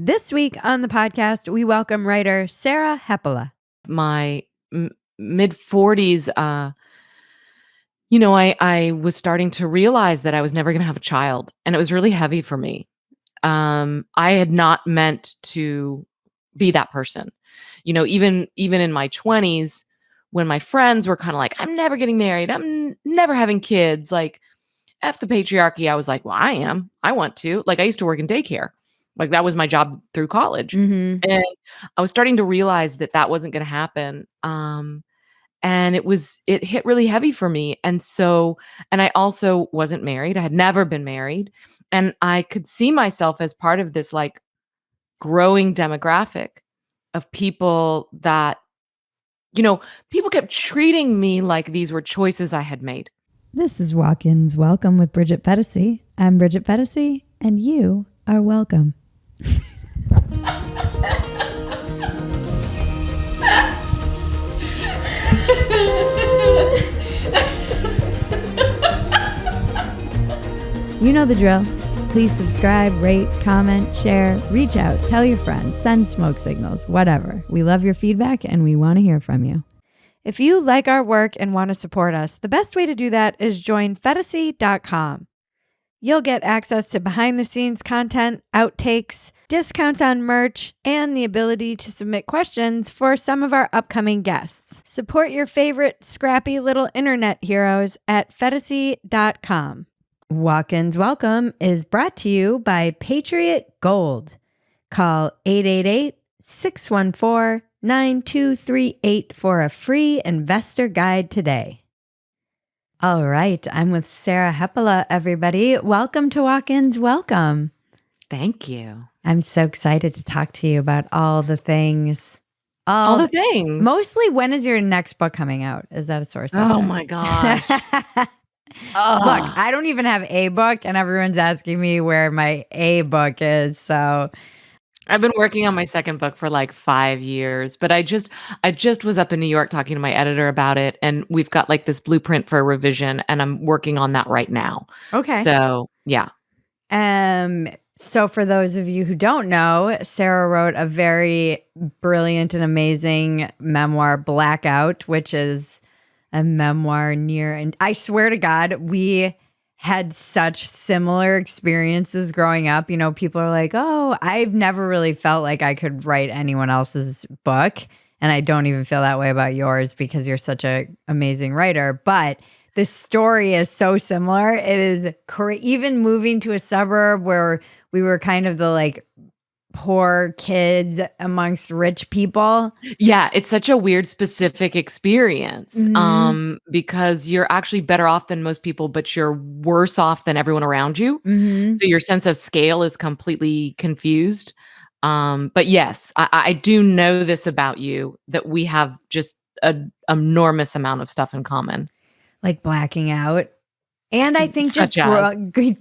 This week on the podcast, we welcome writer Sarah Hepola. My mid 40s, I was starting to realize that I was never going to have a child, and it was really heavy for me. I had not meant to be that person. Even in my 20s, when my friends were kind of like, "I'm never getting married. I'm never having kids." Like, F the patriarchy. I was like, "Well, I am. I want to." Like, I used to work in daycare. Like, that was my job through college. Mm-hmm. And I was starting to realize that that wasn't going to happen. And it hit really heavy for me. And I also wasn't married. I had never been married. And I could see myself as part of this like growing demographic of people that, people kept treating me like these were choices I had made. This is Walk-Ins Welcome with Bridget Phetasy. I'm Bridget Phetasy, and you are welcome. You know the drill. Please subscribe, rate, comment, share, reach out, tell your friends, send smoke signals, whatever. We love your feedback and we want to hear from you. If you like our work and want to support us, the best way to do that is join Phetasy.com. You'll get access to behind-the-scenes content, outtakes, discounts on merch, and the ability to submit questions for some of our upcoming guests. Support your favorite scrappy little internet heroes at Phetasy.com. Walk-Ins Welcome is brought to you by Patriot Gold. Call 888-614-9238 for a free investor guide today. All right, I'm with Sarah Hepola, everybody. Welcome to Walk-Ins Welcome. Thank you. I'm so excited to talk to you about all the things. All the things. Mostly, when is your next book coming out? Is that a source subject? Oh my gosh. Look, I don't even have a book, and everyone's asking me where my a book is. So I've been working on my second book for like 5 years, but I just was up in New York talking to my editor about it, and we've got like this blueprint for a revision, and I'm working on that right now. okay. So yeah. So for those of you who don't know, Sarah wrote a very brilliant and amazing memoir, Blackout, which is a memoir near, and I swear to God, we had such similar experiences growing up. You know, people are like, oh, I've never really felt like I could write anyone else's book. And I don't even feel that way about yours because you're such an amazing writer. But the story is so similar. It is even moving to a suburb where we were kind of the like poor kids amongst rich people. Yeah, it's such a weird specific experience because you're actually better off than most people, but you're worse off than everyone around you. So your sense of scale is completely confused. But yes, I do know this about you, that we have just an enormous amount of stuff in common. Like blacking out. And I think just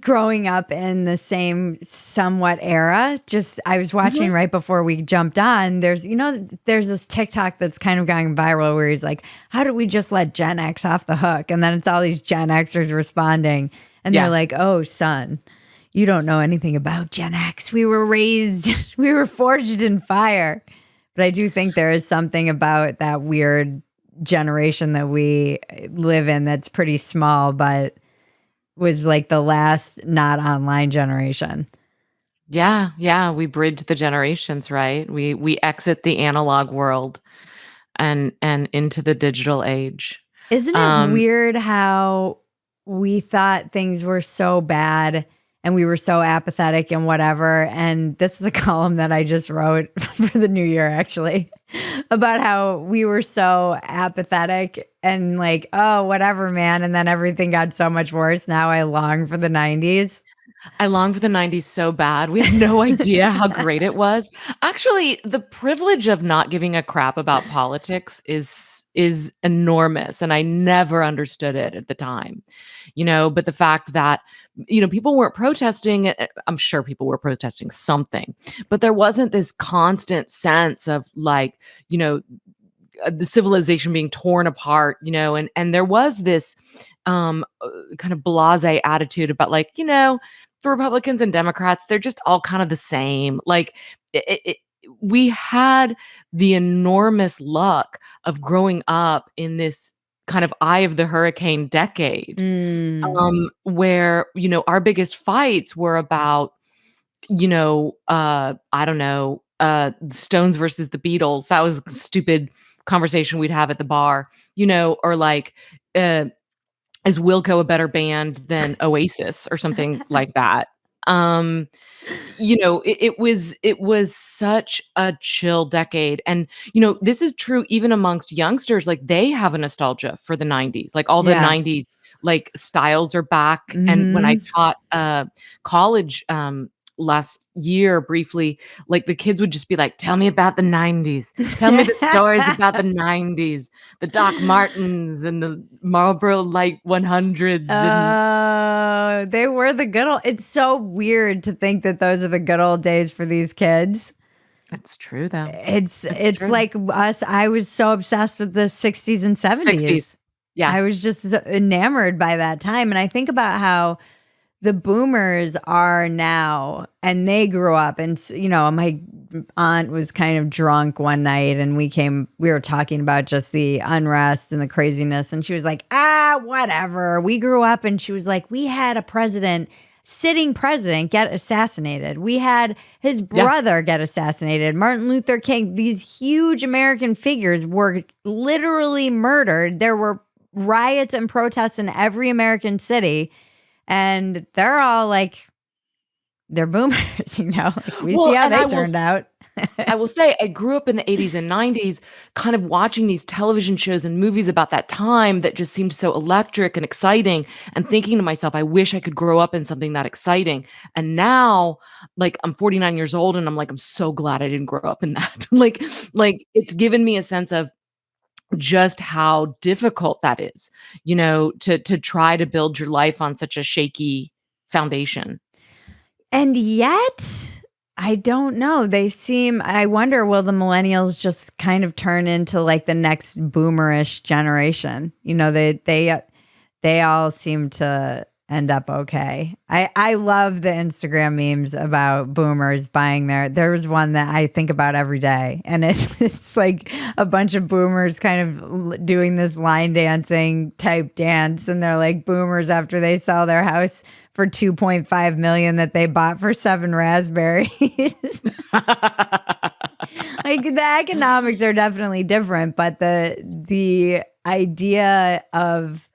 growing up in the same somewhat era, I was watching right before we jumped on, there's this TikTok that's kind of going viral where he's like, how did we just let Gen X off the hook? And then it's all these Gen Xers responding. And they're like, oh, son, you don't know anything about Gen X. We were forged in fire. But I do think there is something about that weird generation that we live in that's pretty small, but was like the last not online generation. Yeah, we bridge the generations, right? We exit the analog world and into the digital age. Isn't it weird how we thought things were so bad and we were so apathetic and whatever? And this is a column that I just wrote for the new year, actually, about how we were so apathetic and like, oh, whatever, man. And then everything got so much worse. Now I long for the 90s. I long for the 90s so bad. We have no idea how great it was. Actually, the privilege of not giving a crap about politics is enormous, and I never understood it at the time. But the fact that people weren't protesting, I'm sure people were protesting something, but there wasn't this constant sense of like, the civilization being torn apart, and there was this kind of blasé attitude about like, the Republicans and Democrats, they're just all kind of the same. Like we had the enormous luck of growing up in this kind of eye of the hurricane decade, Mm. where, our biggest fights were about, I don't know, Stones versus the Beatles. That was a stupid conversation we'd have at the bar, or like, uh, is Wilco a better band than Oasis or something like that? Um, it was such a chill decade, and this is true even amongst youngsters. Like they have a nostalgia for the '90s, like all the Yeah. '90s like styles are back. And when I Mhm. taught college last year briefly, like the kids would just be like, "Tell me about the '90s. Tell me the stories about the '90s, the Doc Martens and the Marlboro Light 100s." And Oh, they were the good old it's so weird to think that those are the good old days for these kids. it's true though. It's It's it's true. like us. I was so obsessed with the 60s and 60s. 70s. Yeah. I was just so enamored by that time, and I think about how the boomers are now, and they grew up, and my aunt was kind of drunk one night, and we were talking about just the unrest and the craziness, and she was like, whatever, we grew up. And she was like, we had a sitting president get assassinated, we had his Yeah. brother get assassinated, Martin Luther King, these huge American figures were literally murdered, there were riots and protests in every American city. And they're all like, they're boomers, like we see Well, how and they turned out. I will say I grew up in the '80s and '90s kind of watching these television shows and movies about that time that just seemed so electric and exciting, and thinking to myself, I wish I could grow up in something that exciting. And now, like, I'm 49 years old and I'm like, I'm so glad I didn't grow up in that. Like it's given me a sense of just how difficult that is, to try to build your life on such a shaky foundation. And yet, I don't know. I wonder, will the millennials just kind of turn into like the next boomerish generation? They all seem to end up okay. I love the Instagram memes about boomers buying there was one that I think about every day, and it's like a bunch of boomers kind of doing this line dancing type dance, and they're like boomers after they sell their house for 2.5 million that they bought for 7 raspberries. Like the economics are definitely different, but the idea of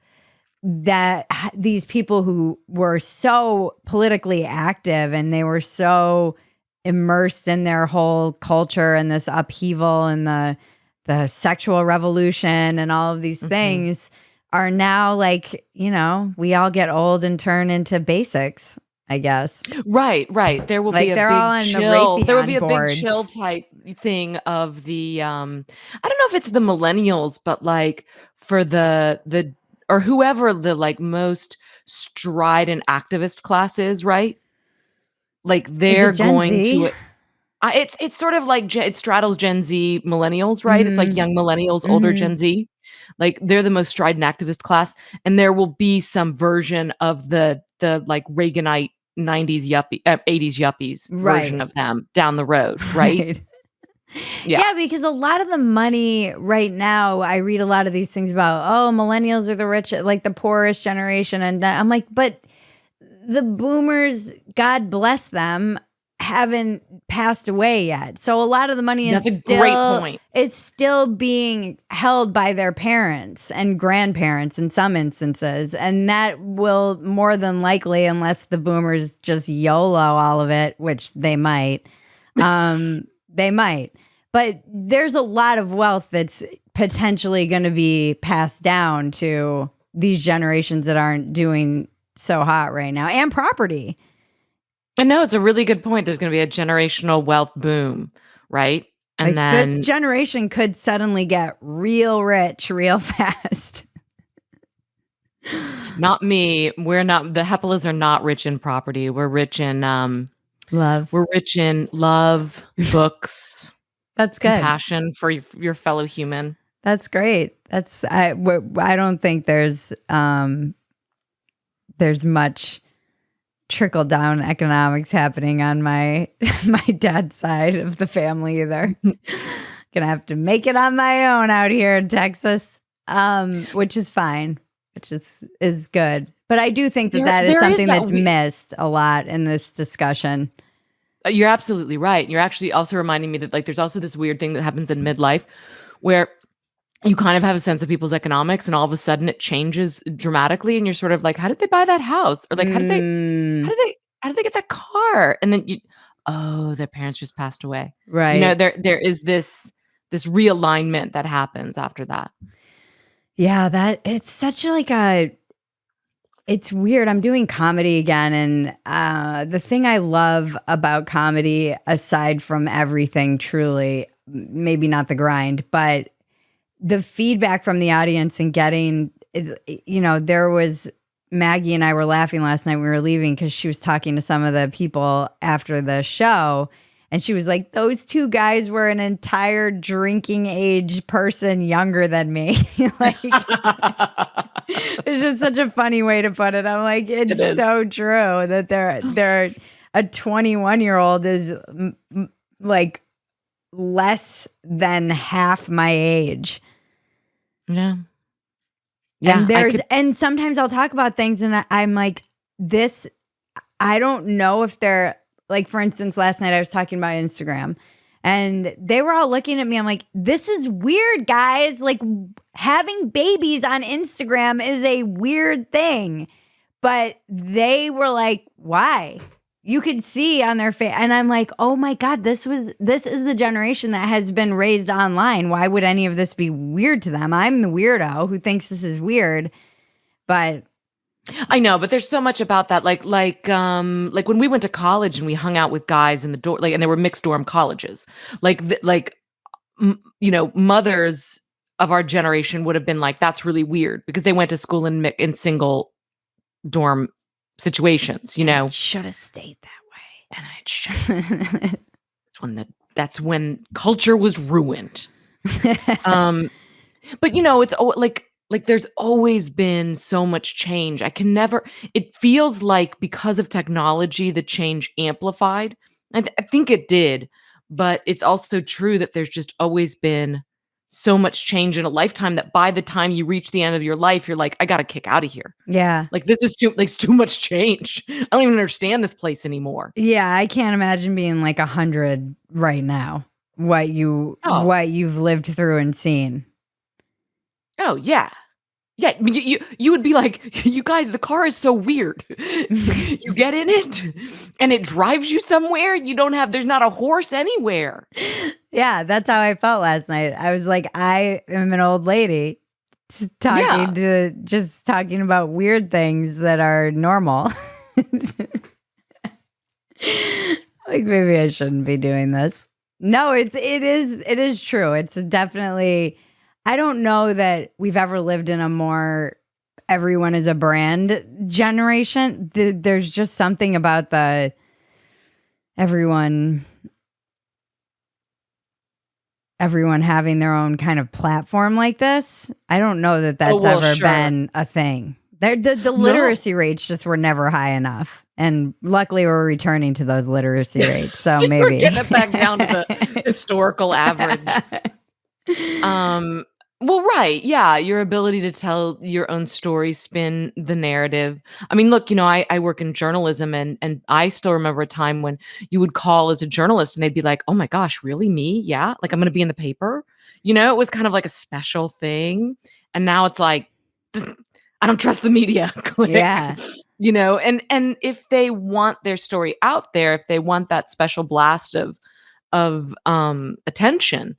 that these people who were so politically active and they were so immersed in their whole culture and this upheaval and the sexual revolution and all of these Mhm. things are now like, we all get old and turn into basics, I guess. Right, right. There will be Like a they're all big on the chill. There will be Raytheon a big chill boards. type thing of the I don't know if it's the millennials, but like for the or whoever the like most strident activist class is, right? Like Is they're it Gen going Z? to it's sort of like it straddles Gen Z millennials, right? It's like Mm-hmm. young millennials, older Mm-hmm. Gen Z. Like they're the most strident activist class, and there will be some version of the like Reaganite '90s yuppie, '80s yuppies version Right. of them down the road, right? Right. Yeah. Yeah, because a lot of the money right now, I read a lot of these things about, oh, millennials are the rich, like the poorest generation. And I'm like, but the boomers, God bless them, haven't passed away yet. So a lot of the money That's a great point. is still being held by their parents and grandparents in some instances. And that will more than likely, unless the boomers just YOLO all of it, which they might, they might. But there's a lot of wealth that's potentially going to be passed down to these generations that aren't doing so hot right now, and property. I know it's a really good point. There's going to be a generational wealth boom, right? And Like this then generation could suddenly get real rich real fast. not me. We're not, the Hepolas are not rich in property. We're rich in Love. we're rich in love, books, That's good. compassion for your fellow human. That's great. I don't think there's much trickle down economics happening on my my dad's side of the family either. Gonna have to make it on my own out here in Texas, which is fine, which is good. But I do think that is there is something that that's missed a lot in this discussion. You're absolutely right. You're actually also reminding me that like there's also this weird thing that happens in midlife where you kind of have a sense of people's economics and all of a sudden it changes dramatically and you're sort of like, how did they buy that house? Or like Mm, how did they get that car? And then oh, their parents just passed away. right. There is this realignment that happens after that. Yeah, that it's such like a it's weird. I'm doing comedy again, and the thing I love about comedy, aside from everything, truly, maybe not the grind, but the feedback from the audience and getting, there was Maggie and I were laughing last night when we were leaving because she was talking to some of the people after the show. And she was like, those two guys were an entire drinking age person younger than me. Like, it's just such a funny way to put it. I'm like, it's so true that they're a 21-year-old is like less than half my age. Yeah. Yeah. And sometimes I'll talk about things and I'm like, I don't know if they're, like, for instance, last night I was talking about Instagram and they were all looking at me. I'm like, this is weird, guys. Like, having babies on Instagram is a weird thing. But they were like, why? You could see on their face. And I'm like, oh my God, this is the generation that has been raised online. Why would any of this be weird to them? I'm the weirdo who thinks this is weird. But I know, but there's so much about that. Like when we went to college and we hung out with guys in the dorm, like, and there were mixed dorm colleges. Mothers of our generation would have been like, "That's really weird," because they went to school in single dorm situations. Should have stayed that way. And I just that's when culture was ruined. But it's like there's always been so much change. It feels like because of technology, the change amplified. I think it did, but it's also true that there's just always been so much change in a lifetime that by the time you reach the end of your life, you're like, I got to kick out of here. Yeah. Like this is too much change. I don't even understand this place anymore. Yeah, I can't imagine being like 100 right now. What you've lived through and seen. Oh yeah. Yeah, you would be like, you guys, the car is so weird. You get in it and it drives you somewhere. There's not a horse anywhere. Yeah, that's how I felt last night. I was like, I am an old lady talking about weird things that are normal. Like, maybe I shouldn't be doing this. No, it is true. It's definitely, I don't know that we've ever lived in a more everyone is a brand generation. There's just something about the everyone having their own kind of platform like this. I don't know that that's ever been a thing. The literacy rates just were never high enough. And luckily we're returning to those literacy rates. So maybe we're getting it back down to the historical average. Well, right. Yeah. Your ability to tell your own story, spin the narrative. I mean, look, I work in journalism and I still remember a time when you would call as a journalist and they'd be like, oh my gosh, really? Me? Yeah. Like I'm going to be in the paper. It was kind of like a special thing. And now it's like, I don't trust the media. Click. Yeah. And if they want their story out there, if they want that special blast of attention,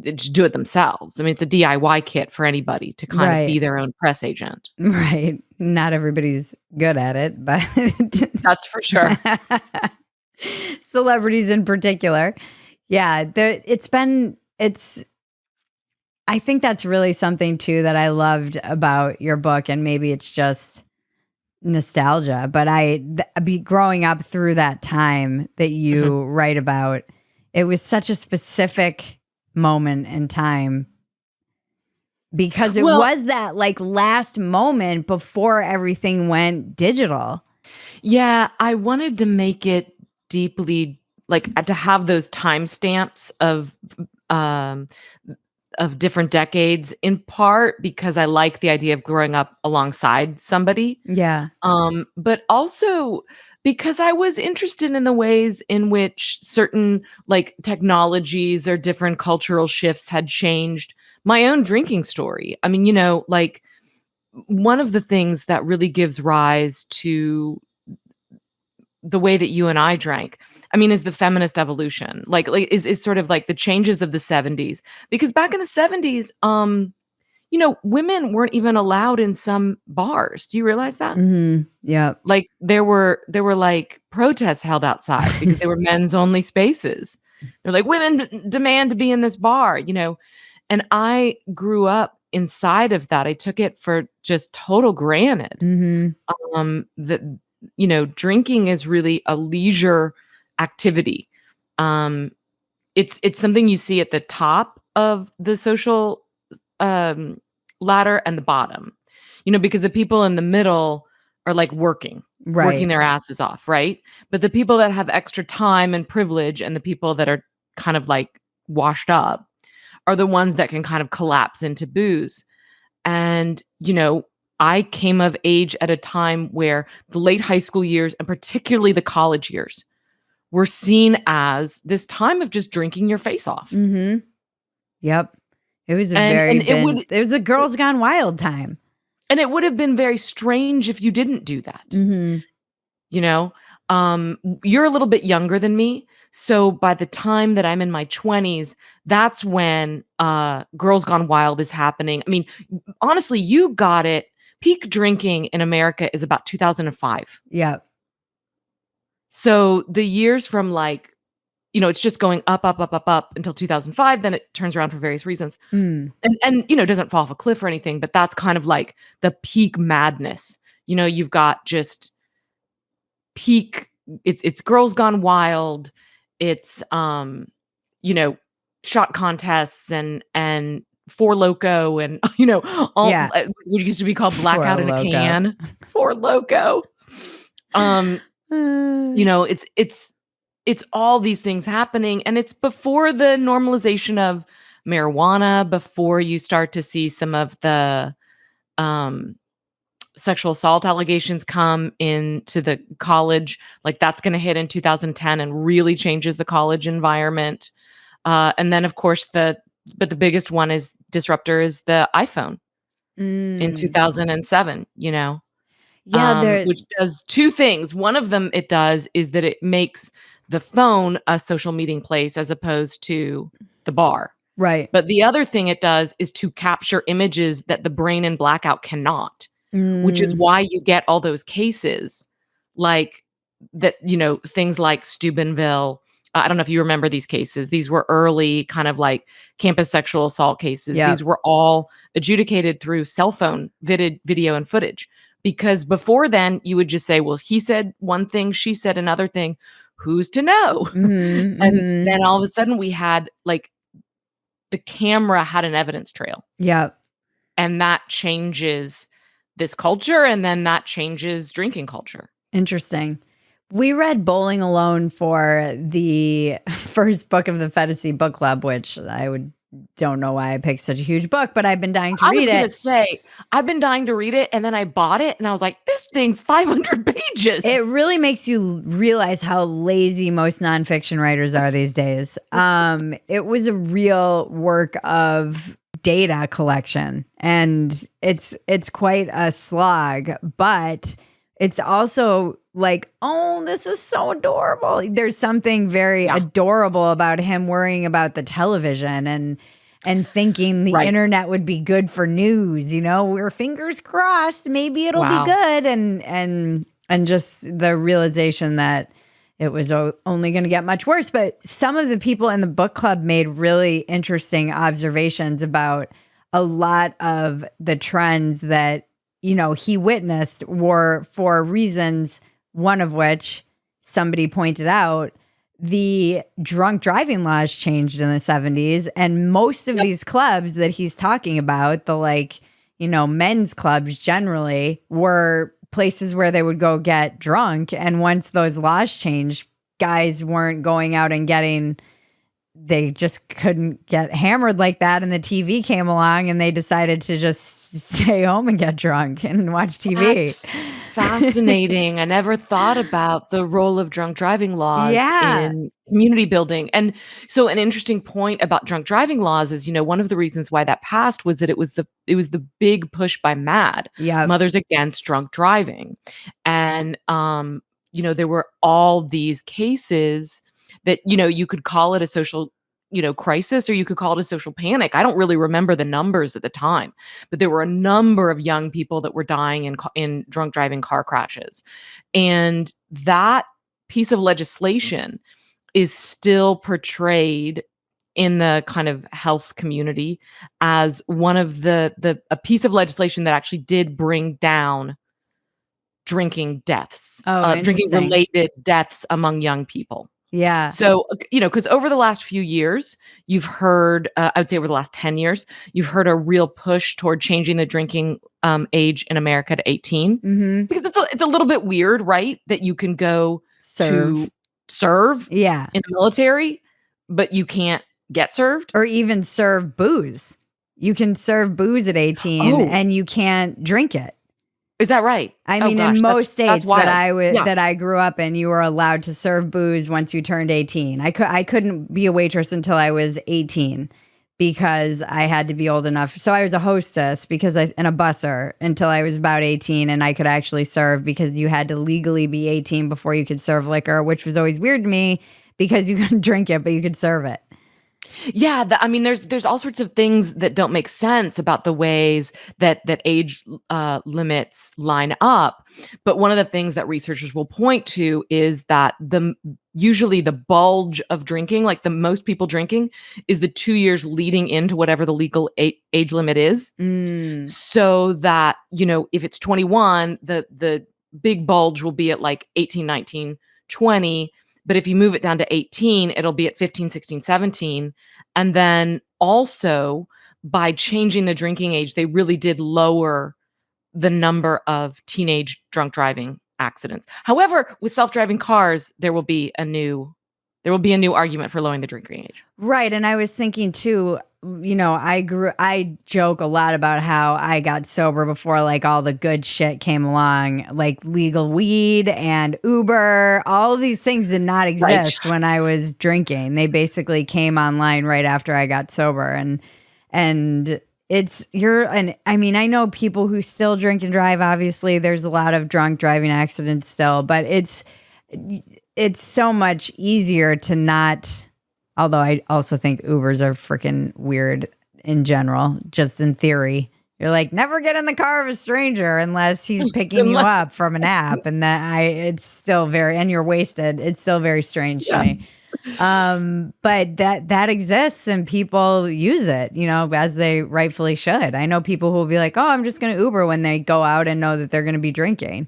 just do it themselves. I mean, it's a DIY kit for anybody to kind of be their own press agent. Right. Not everybody's good at it, but that's for sure. Celebrities in particular. Yeah. I think that's really something too that I loved about your book, and maybe it's just nostalgia, but growing up through that time that you write about, it was such a specific moment in time because it was that like last moment before everything went digital. Yeah, I wanted to make it deeply like to have those timestamps um of different decades in part because I like the idea of growing up alongside somebody. Yeah. But also because I was interested in the ways in which certain like technologies or different cultural shifts had changed my own drinking story. I mean, like one of the things that really gives rise to the way that you and I drank, I mean, is the feminist evolution. Is sort of like the changes of the 70s. Because back in the 70s, women weren't even allowed in some bars. Do you realize that? Yep. Like there were like protests held outside because they were men's only spaces. They're like women demand to be in this bar. And I grew up inside of that. I took it for just total granted. Mm-hmm. That drinking is really a leisure activity. Um it's something you see at the top of the social um ladder and the bottom. Because the people in the middle are like working Right. their asses off, right? But the people that have extra time and privilege and the people that are kind of like washed up are the ones that can kind of collapse into booze. And, I came of age at a time where the late high school years and particularly the college years were seen as this time of just drinking your face off. Mm-hmm. Yep. It was a And very and it been would it was a girls gone wild time. and it would have been very strange if you didn't do that. Mm-hmm. You know? You're a little bit younger than me, so by the time that I'm in my 20s, that's when, Girls Gone Wild is happening. I mean, honestly, you got it. Peak drinking in America is about 2005. Yep. So, the years from, like, it's just going up, up, up, up, up until 2005, then it turns around for various reasons. Mm. And, it doesn't fall off a cliff or anything, but that's kind of like the peak madness. You've got just peak it's Girls Gone Wild. It's you know, shot contests and Four Loco and all Yeah. what used to be called For Blackout a in a logo. can. Four Loco. Um, Uh, it's all these things happening and it's before the normalization of marijuana, before you start to see some of the um sexual assault allegations come into the college, like that's going to hit in 2010 and really changes the college environment. And then of course the biggest one is disruptor is the iPhone in mm. 2007, Yeah, there which does two things. One of them it does is that it makes the phone a social meeting place as opposed to the bar. right. But the other thing it does is to capture images that the brain in blackout cannot, which is Mm. why you get all those cases like that, things like Steubenville. I don't know if you remember these cases. These were early kind of like campus sexual assault cases. These Yep. were all adjudicated through cell phone video and footage. Because before then, you would just say, well, he said one thing, she said another thing. Who's to know? Mhm. And Mhm. then all of a sudden, we had like the camera had an evidence trail. Yep. And that changes this culture, and then that changes drinking culture. Interesting. We read Bowling Alone for the first book of the Phetasy book club, which don't know why I picked such a huge book, but I've been dying to I was read gonna it. say, I've been dying to read it, and then I bought it, and I was like, "This thing's 500 pages." It really makes you realize how lazy most nonfiction writers are these days. It was a real work of data collection, and it's quite a slog, but it's also like, oh, this is so adorable. There's something very Yeah. adorable about him worrying about the television and thinking the Right. internet would be good for news. We're fingers crossed, maybe it'll be Wow. good, and just the realization that it was only going to get much worse. But some of the people in the book club made really interesting observations about a lot of the trends that he witnessed were for reasons, one of which somebody pointed out, the drunk driving laws changed in the 70s. And most of Yep. these clubs that he's talking about, the men's clubs generally, were places where they would go get drunk. And once those laws changed, guys weren't going out and they just couldn't get hammered like that. And the TV came along and they decided to just stay home and get drunk and watch TV. That's fascinating. I never thought about the role of drunk driving laws in community building. And so an interesting point about drunk driving laws is, one of the reasons why that passed was that it was the big push by MAD, Mothers Against Drunk Driving. And there were all these cases that, you could call it a social, crisis, or you could call it a social panic. I don't really remember the numbers at the time, but there were a number of young people that were dying in drunk driving car crashes. And that piece of legislation is still portrayed in the kind of health community as one of a piece of legislation that actually did bring down drinking deaths, drinking related deaths among young people. Yeah. So, because over the last few years, you've heard, I would say over the last 10 years, you've heard a real push toward changing the drinking age in America to 18. Mm-hmm. Because it's a little bit weird, right? That you can go to serve in the military, but you can't get served. Or even serve booze. You can serve booze at 18 and you can't drink it. Is that right? I mean, in most states that I grew up in, you were allowed to serve booze once you turned 18. I couldn't be a waitress until I was 18 because I had to be old enough. So I was a hostess and a busser until I was about 18, and I could actually serve because you had to legally be 18 before you could serve liquor, which was always weird to me because you couldn't drink it, but you could serve it. Yeah, there's all sorts of things that don't make sense about the ways that age limits line up. But one of the things that researchers will point to is that usually the bulge of drinking, like the most people drinking, is the 2 years leading into whatever the legal age limit is. So that, if it's 21, the big bulge will be at like 18, 19, 20. But if you move it down to 18, it'll be at 15, 16, 17. And then also by changing the drinking age, they really did lower the number of teenage drunk driving accidents. However, with self-driving cars, there will be a new argument for lowering the drinking age. Right. And I was thinking too, I joke a lot about how I got sober before like all the good shit came along, like legal weed and Uber. All of these things did not exist when I was drinking. They basically came online right after I got sober. And I mean, I know people who still drink and drive. Obviously, there's a lot of drunk driving accidents still, but it's so much easier to not. Although I also think Ubers are freaking weird in general, just in theory. You're like, never get in the car of a stranger unless he's picking you up from an app. And it's still and you're wasted. It's still very strange to me. But that exists and people use it, as they rightfully should. I know people who will be like, oh, I'm just going to Uber when they go out and know that they're going to be drinking.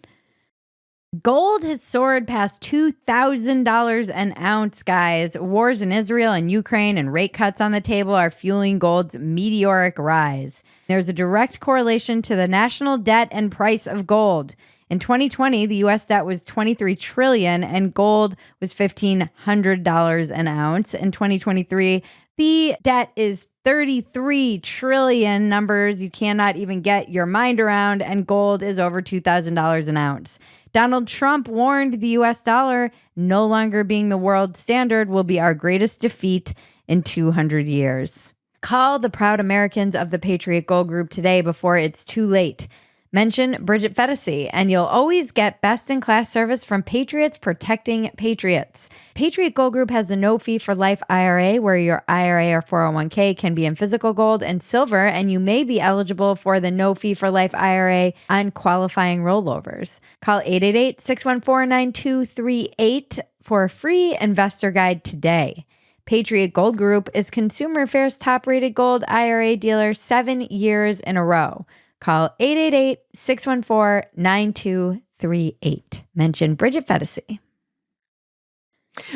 Gold has soared past $2,000 an ounce, guys. Wars in Israel and Ukraine and rate cuts on the table are fueling gold's meteoric rise. There's a direct correlation to the national debt and price of gold. In 2020, the U.S. debt was $23 trillion and gold was $1,500 an ounce. In 2023, the debt is $33 trillion, numbers you cannot even get your mind around, and gold is over $2,000 an ounce. Donald Trump warned the U.S. dollar no longer being the world standard will be our greatest defeat in 200 years. Call the proud Americans of the Patriot Gold Group today before it's too late. Mention Bridget Phetasy, and you'll always get best-in-class service from Patriots protecting Patriots. Patriot Gold Group has a no-fee-for-life IRA where your IRA or 401k can be in physical gold and silver, and you may be eligible for the no-fee-for-life IRA on qualifying rollovers. Call 888-614-9238 for a free investor guide today. Patriot Gold Group is Consumer Affairs top-rated gold IRA dealer 7 years in a row. Call 888-614-9238. Mention Bridget Phetasy.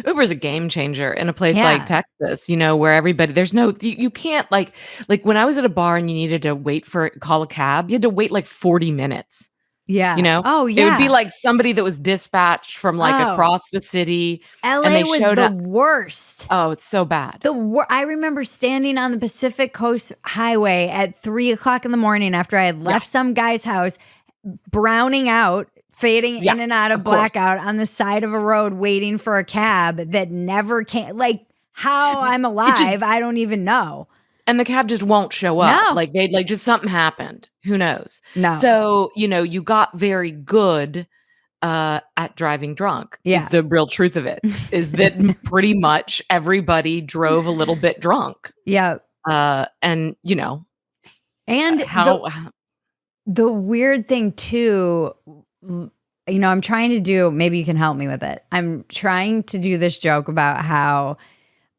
Uber is a game changer in a place like Texas, where everybody, you can't like when I was at a bar and you needed to call a cab, you had to wait like 40 minutes Yeah. You know? Oh, It would be yeah. like somebody that was dispatched from, like, Oh, across the city, and LA they was showed the up. worst. Oh, it's so bad. I remember standing on the Pacific Coast Highway at 3 o'clock in the morning after I had Yeah. left some guy's house, browning out, fading Yeah, in and out of of course. blackout on the side of a road, waiting for a cab that never came. Like, how I'm It just alive, I don't even know. and the cab just won't show up. No, Like, they like, just something happened. Who knows? no. So, you got very good, at driving drunk, is Yeah. the real truth of it, is that pretty much everybody drove a little bit drunk. Yeah. And, And how the weird thing too, I'm trying to do, maybe you can help me with it. I'm trying to do this joke about how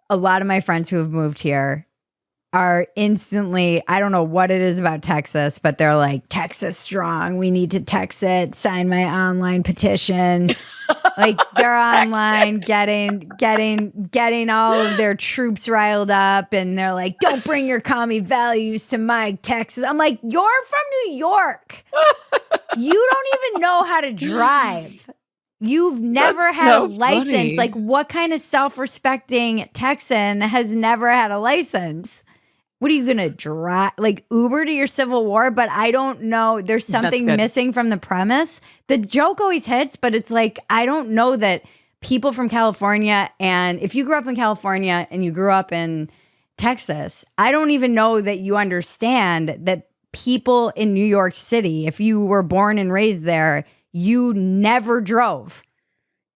a lot of my friends who have moved here are instantly, I don't know what it is about Texas, but they're like, Texas strong. We need to text it, sign my online petition. Like, they're online getting all of their troops riled up, and they're like, don't bring your commie values to my Texas. I'm like, you're from New York. You don't even know how to drive. You've never That's had a so license. funny. Like, what kind of self-respecting Texan has never had a license? What are you going to drive? Like, Uber to your Civil War? But I don't know. There's That's something good. missing from the premise. The joke always hits, but it's like, I don't know that people from California, and if you grew up in California and you grew up in Texas, I don't even know that you understand that people in New York City, if you were born and raised there, you never drove.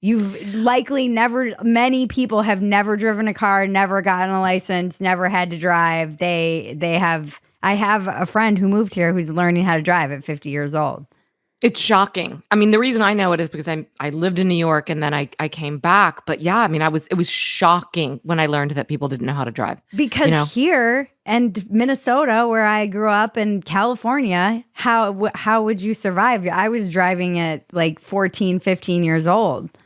You've likely many people have never driven a car, never gotten a license, never had to drive. I have a friend who moved here who's learning how to drive at 50 years old. It's shocking. I mean, the reason I know it is because I lived in New York, and then I came back. But yeah, I mean, it was shocking when I learned that people didn't know how to drive. Because here and Minnesota, where I grew up, in California, how would you survive? I was driving at like 14, 15 years old.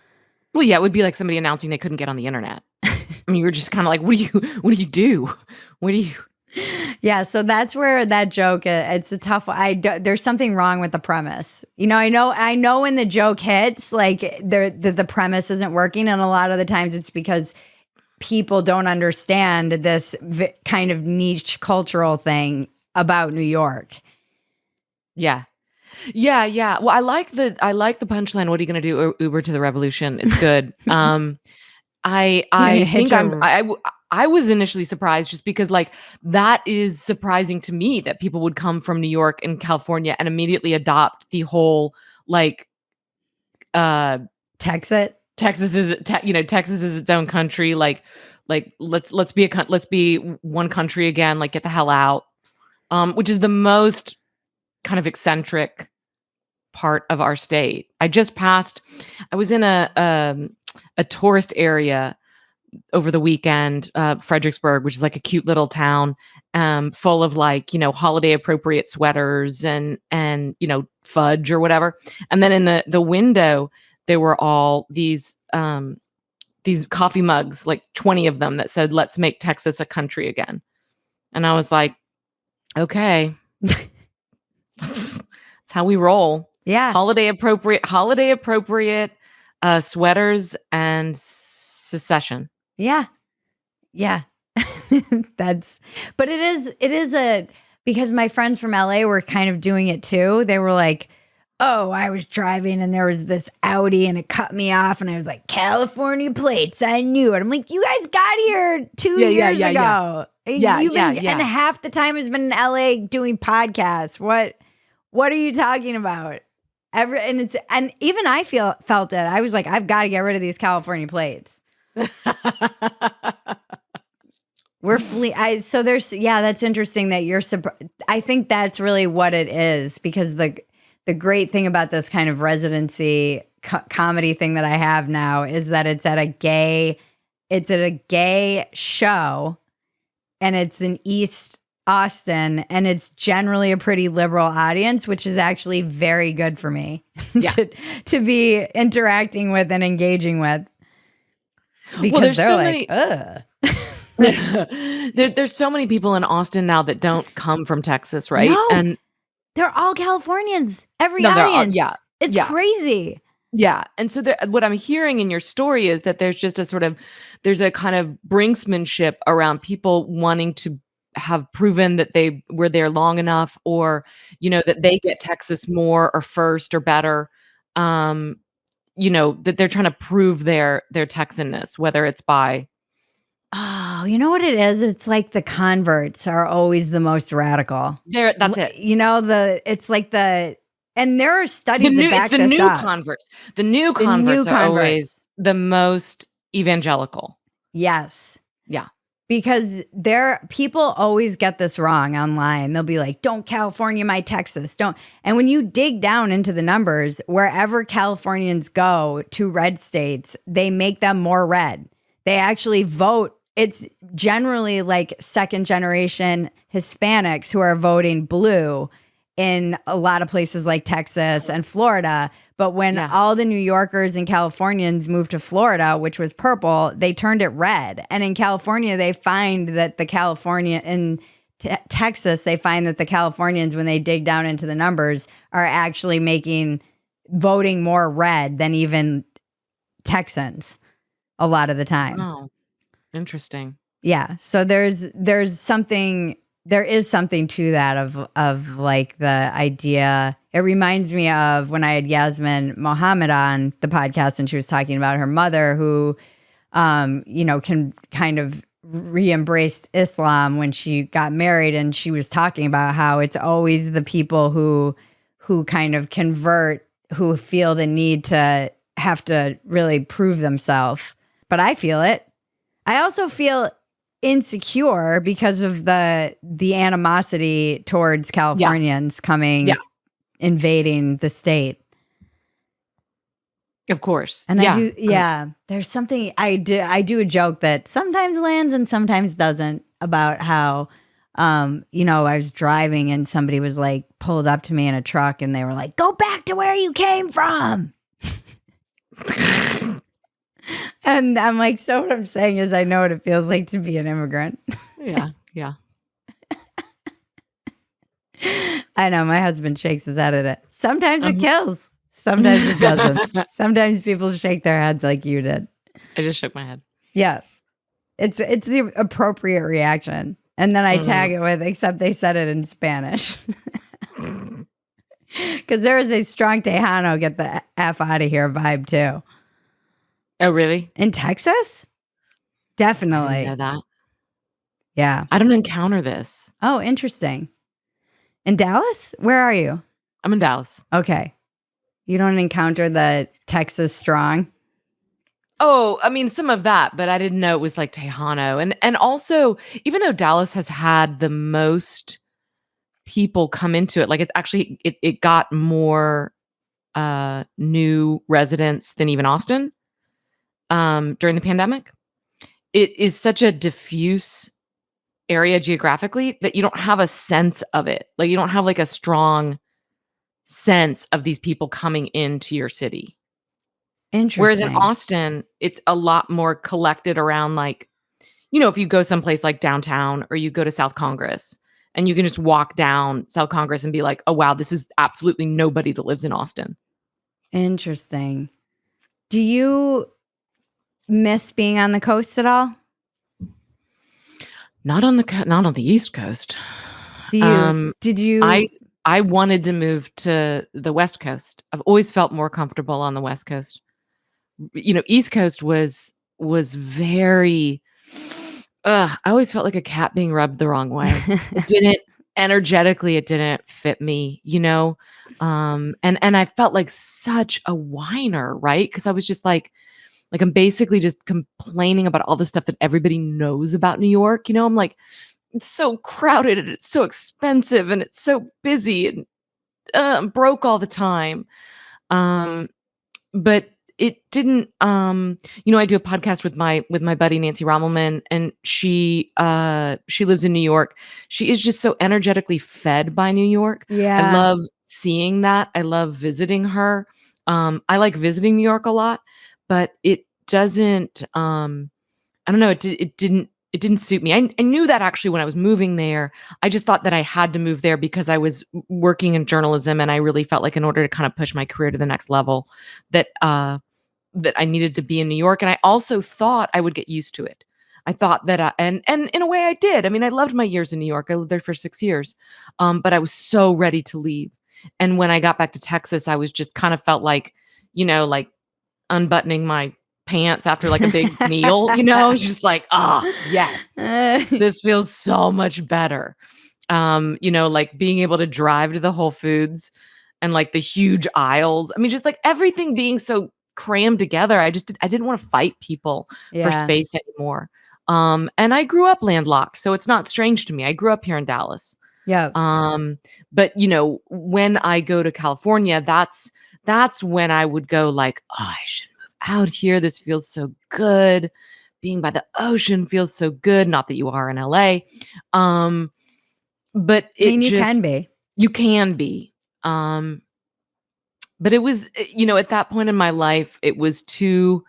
Well, yeah, it would be like somebody announcing they couldn't get on the internet. I mean, you were just kind of like, what do you do? What do you? Yeah, so that's where that joke, it's a tough one. There's something wrong with the premise. I know when the joke hits, like the premise isn't working, and a lot of the times it's because people don't understand this kind of niche cultural thing about New York. Yeah. Yeah, yeah. Well, I like the punchline. What are you going to do? Uber to the revolution. It's good. I think I was initially surprised, just because, like, that is surprising to me that people would come from New York and California and immediately adopt the whole, like, Texas Texas is its own country. Like let's be one country again. Like, get the hell out. Which is the most kind of eccentric part of our state. I was in a tourist area over the weekend, Fredericksburg, which is like a cute little town, full of, like, holiday appropriate sweaters and fudge or whatever. And then in the window, there were all these coffee mugs, like 20 of them, that said, "Let's make Texas a country again." And I was like, okay. That's how we roll. Yeah. Holiday appropriate sweaters and secession. Yeah. Yeah. But it is because my friends from LA were kind of doing it too. They were like, oh, I was driving and there was this Audi and it cut me off, and I was like, California plates, I knew it. I'm like, you guys got here 2 years ago. And half the time has been in LA doing podcasts. What are you talking about? And even I felt it. I was like, I've got to get rid of these California plates. We're so that's interesting that you're I think that's really what it is, because the great thing about this kind of residency comedy thing that I have now is that it's at a gay show, and it's in East Austin, and it's generally a pretty liberal audience, which is actually very good for me to be interacting with and engaging with, because they're like, ugh. There's so many people in Austin now that don't come from Texas, right? No. They're all Californians. Every No, they're all audience. It's yeah. crazy. Yeah, and so what I'm hearing in your story is that there's a kind of brinksmanship around people wanting to have proven that they were there long enough, or, that they get Texas more or first or better, um, that they're trying to prove their Texanness, whether it's by Oh, you know what it is? It's like the converts are always the most radical. that's it. It's like and there are studies that It's back the this new up. converts. The new The new converts are always converts. the most evangelical. Yes. Yeah. Because people always get this wrong online. They'll be like, don't California my Texas. Don't. And when you dig down into the numbers, wherever Californians go to red states, they make them more red. They actually vote. It's generally like second generation Hispanics who are voting blue in a lot of places like Texas and Florida. But when Yeah. all the New Yorkers and Californians moved to Florida, which was purple, they turned it red. And in California, they find that Texas, they find that the Californians, when they dig down into the numbers, are actually making voting more red than even Texans a lot of the time. Oh, interesting. Yeah. So there is something to that of like the idea. It reminds me of when I had Yasmin Mohammed on the podcast, and she was talking about her mother who, can kind of re-embraced Islam when she got married, and she was talking about how it's always the people who kind of convert, who feel the need to have to really prove themselves. But I feel it. I also feel insecure because of the animosity towards Californians coming, invading the state. Of course. And there's something I do a joke that sometimes lands and sometimes doesn't, about how I was driving and somebody was like pulled up to me in a truck and they were like, "Go back to where you came from." And I'm like, so what I'm saying is I know what it feels like to be an immigrant. Yeah. I know, my husband shakes his head at it. Sometimes it kills. Sometimes it doesn't. Sometimes people shake their heads like you did. I just shook my head. Yeah. It's the appropriate reaction. And then I tag it with, except they said it in Spanish. Because there is a strong Tejano, get the F out of here vibe too. Oh, really? In Texas? Definitely. I didn't know that. Yeah. I don't encounter this. Oh, interesting. In Dallas? Where are you? I'm in Dallas. Okay. You don't encounter the Texas strong? Oh, I mean, some of that, but I didn't know it was like Tejano. And also, even though Dallas has had the most people come into it, like it got more new residents than even Austin during the pandemic. It is such a diffuse area geographically that you don't have a sense of it. Like you don't have like a strong sense of these people coming into your city. Interesting. Whereas in Austin, it's a lot more collected around like, if you go someplace like downtown or you go to South Congress and you can just walk down South Congress and be like, oh, wow, this is absolutely nobody that lives in Austin. Interesting. Do you miss being on the coast at all? Not on the East Coast. Did you? I wanted to move to the West Coast. I've always felt more comfortable on the West Coast. East Coast was very. I always felt like a cat being rubbed the wrong way. It didn't fit me, and I felt like such a whiner, right? Because I was just like I'm basically just complaining about all the stuff that everybody knows about New York. I'm like, it's so crowded and it's so expensive and it's so busy and I'm broke all the time. But it didn't. I do a podcast with my buddy Nancy Rommelman, and she lives in New York. She is just so energetically fed by New York. Yeah, I love seeing that. I love visiting her. I like visiting New York a lot, but it doesn't. I don't know. It didn't it didn't suit me. I knew that actually when I was moving there. I just thought that I had to move there because I was working in journalism, and I really felt like in order to kind of push my career to the next level, that that I needed to be in New York. And I also thought I would get used to it. I thought that, and in a way I did. I mean, I loved my years in New York. I lived there for 6 years, but I was so ready to leave. And when I got back to Texas, I was just kind of felt like, like unbuttoning my pants after like a big meal. Just like, yes, this feels so much better. Like being able to drive to the Whole Foods and like the huge aisles. I mean, just like everything being so crammed together. I didn't want to fight people for Yeah. space anymore. And I grew up landlocked, so it's not strange to me. I grew up here in Dallas. Yeah. But when I go to California, that's when I would go like, oh, I should move out here. This feels so good. Being by the ocean feels so good. Not that you are in LA. But I mean, you can be. You can be. But it was, at that point in my life, it was too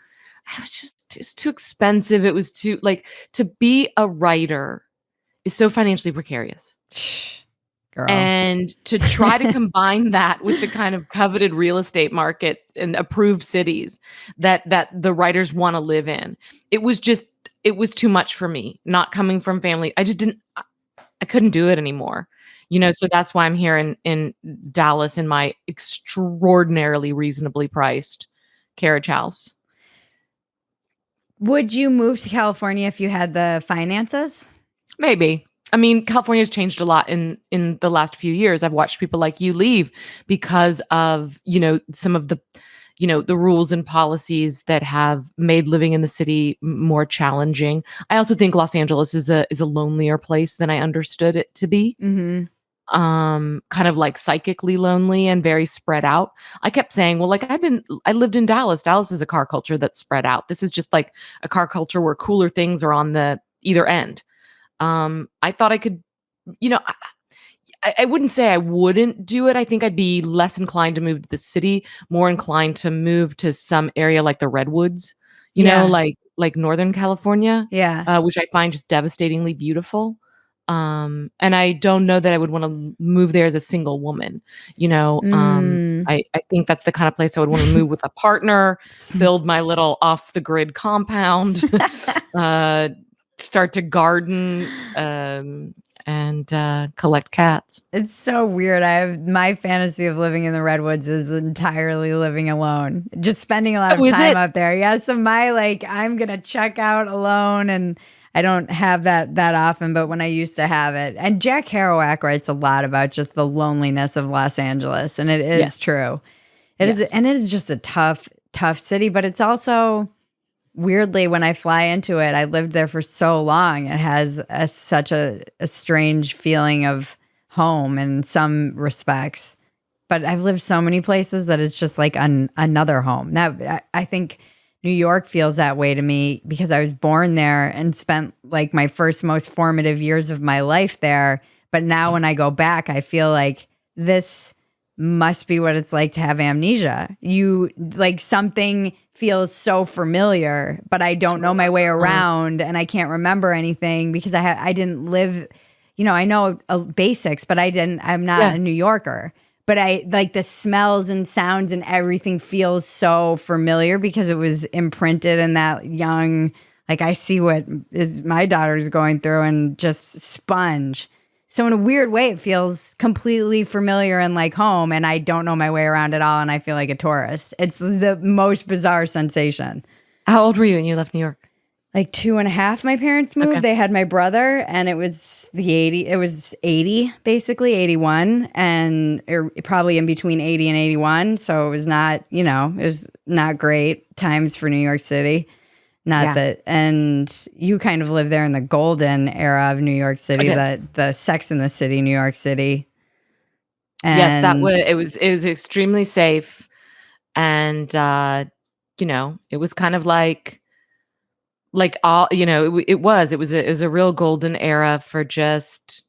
expensive. It was too, like, to be a writer is so financially precarious. Girl. And to try to combine that with the kind of coveted real estate market and approved cities that the writers want to live in, it was too much for me. Not coming from family, I couldn't do it anymore. So that's why I'm here in Dallas in my extraordinarily reasonably priced carriage house. Would you move to California if you had the finances? Maybe. I mean, California's changed a lot in the last few years. I've watched people like you leave because of, some of the, the rules and policies that have made living in the city more challenging. I also think Los Angeles is a lonelier place than I understood it to be. Mm-hmm. Kind of like psychically lonely and very spread out. I kept saying, well, like I lived in Dallas. Dallas is a car culture that's spread out. This is just like a car culture where cooler things are on the either end. I thought I could, I wouldn't say I wouldn't do it. I think I'd be less inclined to move to the city, more inclined to move to some area like the Redwoods, like Northern California, Yeah. which I find just devastatingly beautiful. And I don't know that I would want to move there as a single woman, I think that's the kind of place I would want to move with a partner, build my little off the grid compound, start to garden, and collect cats. It's so weird. My fantasy of living in the Redwoods is entirely living alone, just spending a lot of time up there. Yeah, so I'm gonna check out alone, and I don't have that often, but when I used to have it, and Jack Kerouac writes a lot about just the loneliness of Los Angeles, and it is true. It is, and it is just a tough city, but it's also, weirdly, when I fly into it, I lived there for so long. It has such a strange feeling of home in some respects. But I've lived so many places that it's just like another home. Now, I think New York feels that way to me because I was born there and spent like my first most formative years of my life there. But now when I go back, I feel like this must be what it's like to have amnesia. Something feels so familiar, but I don't know my way around, and I can't remember anything because I didn't live, I know basics, but I'm not a New Yorker. But I like the smells and sounds and everything feels so familiar because it was imprinted in that young, like I see what is my daughter's going through and just sponge. So in a weird way, it feels completely familiar and like home, and I don't know my way around at all, and I feel like a tourist. It's the most bizarre sensation. How old were you when you left New York? Like 2.5, my parents moved. Okay. They had my brother, and it was 80, basically, 81, and probably in between 80 and 81. So it was not, it was not great times for New York City. And you kind of lived there in the golden era of New York City, the Sex and the City, New York City. And yes, it was extremely safe. And, it was kind of like all, it was a real golden era for just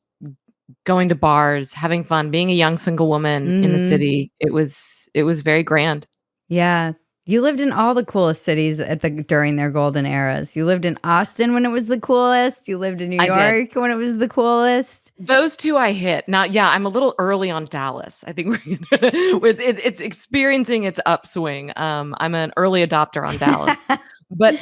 going to bars, having fun, being a young single woman in the city. It was very grand. Yeah. You lived in all the coolest cities during their golden eras. You lived in Austin when it was the coolest. You lived in New I did. York when it was the coolest. Those 2 I hit. Now, yeah, I'm a little early on Dallas. I think we're it's experiencing its upswing. I'm an early adopter on Dallas. But,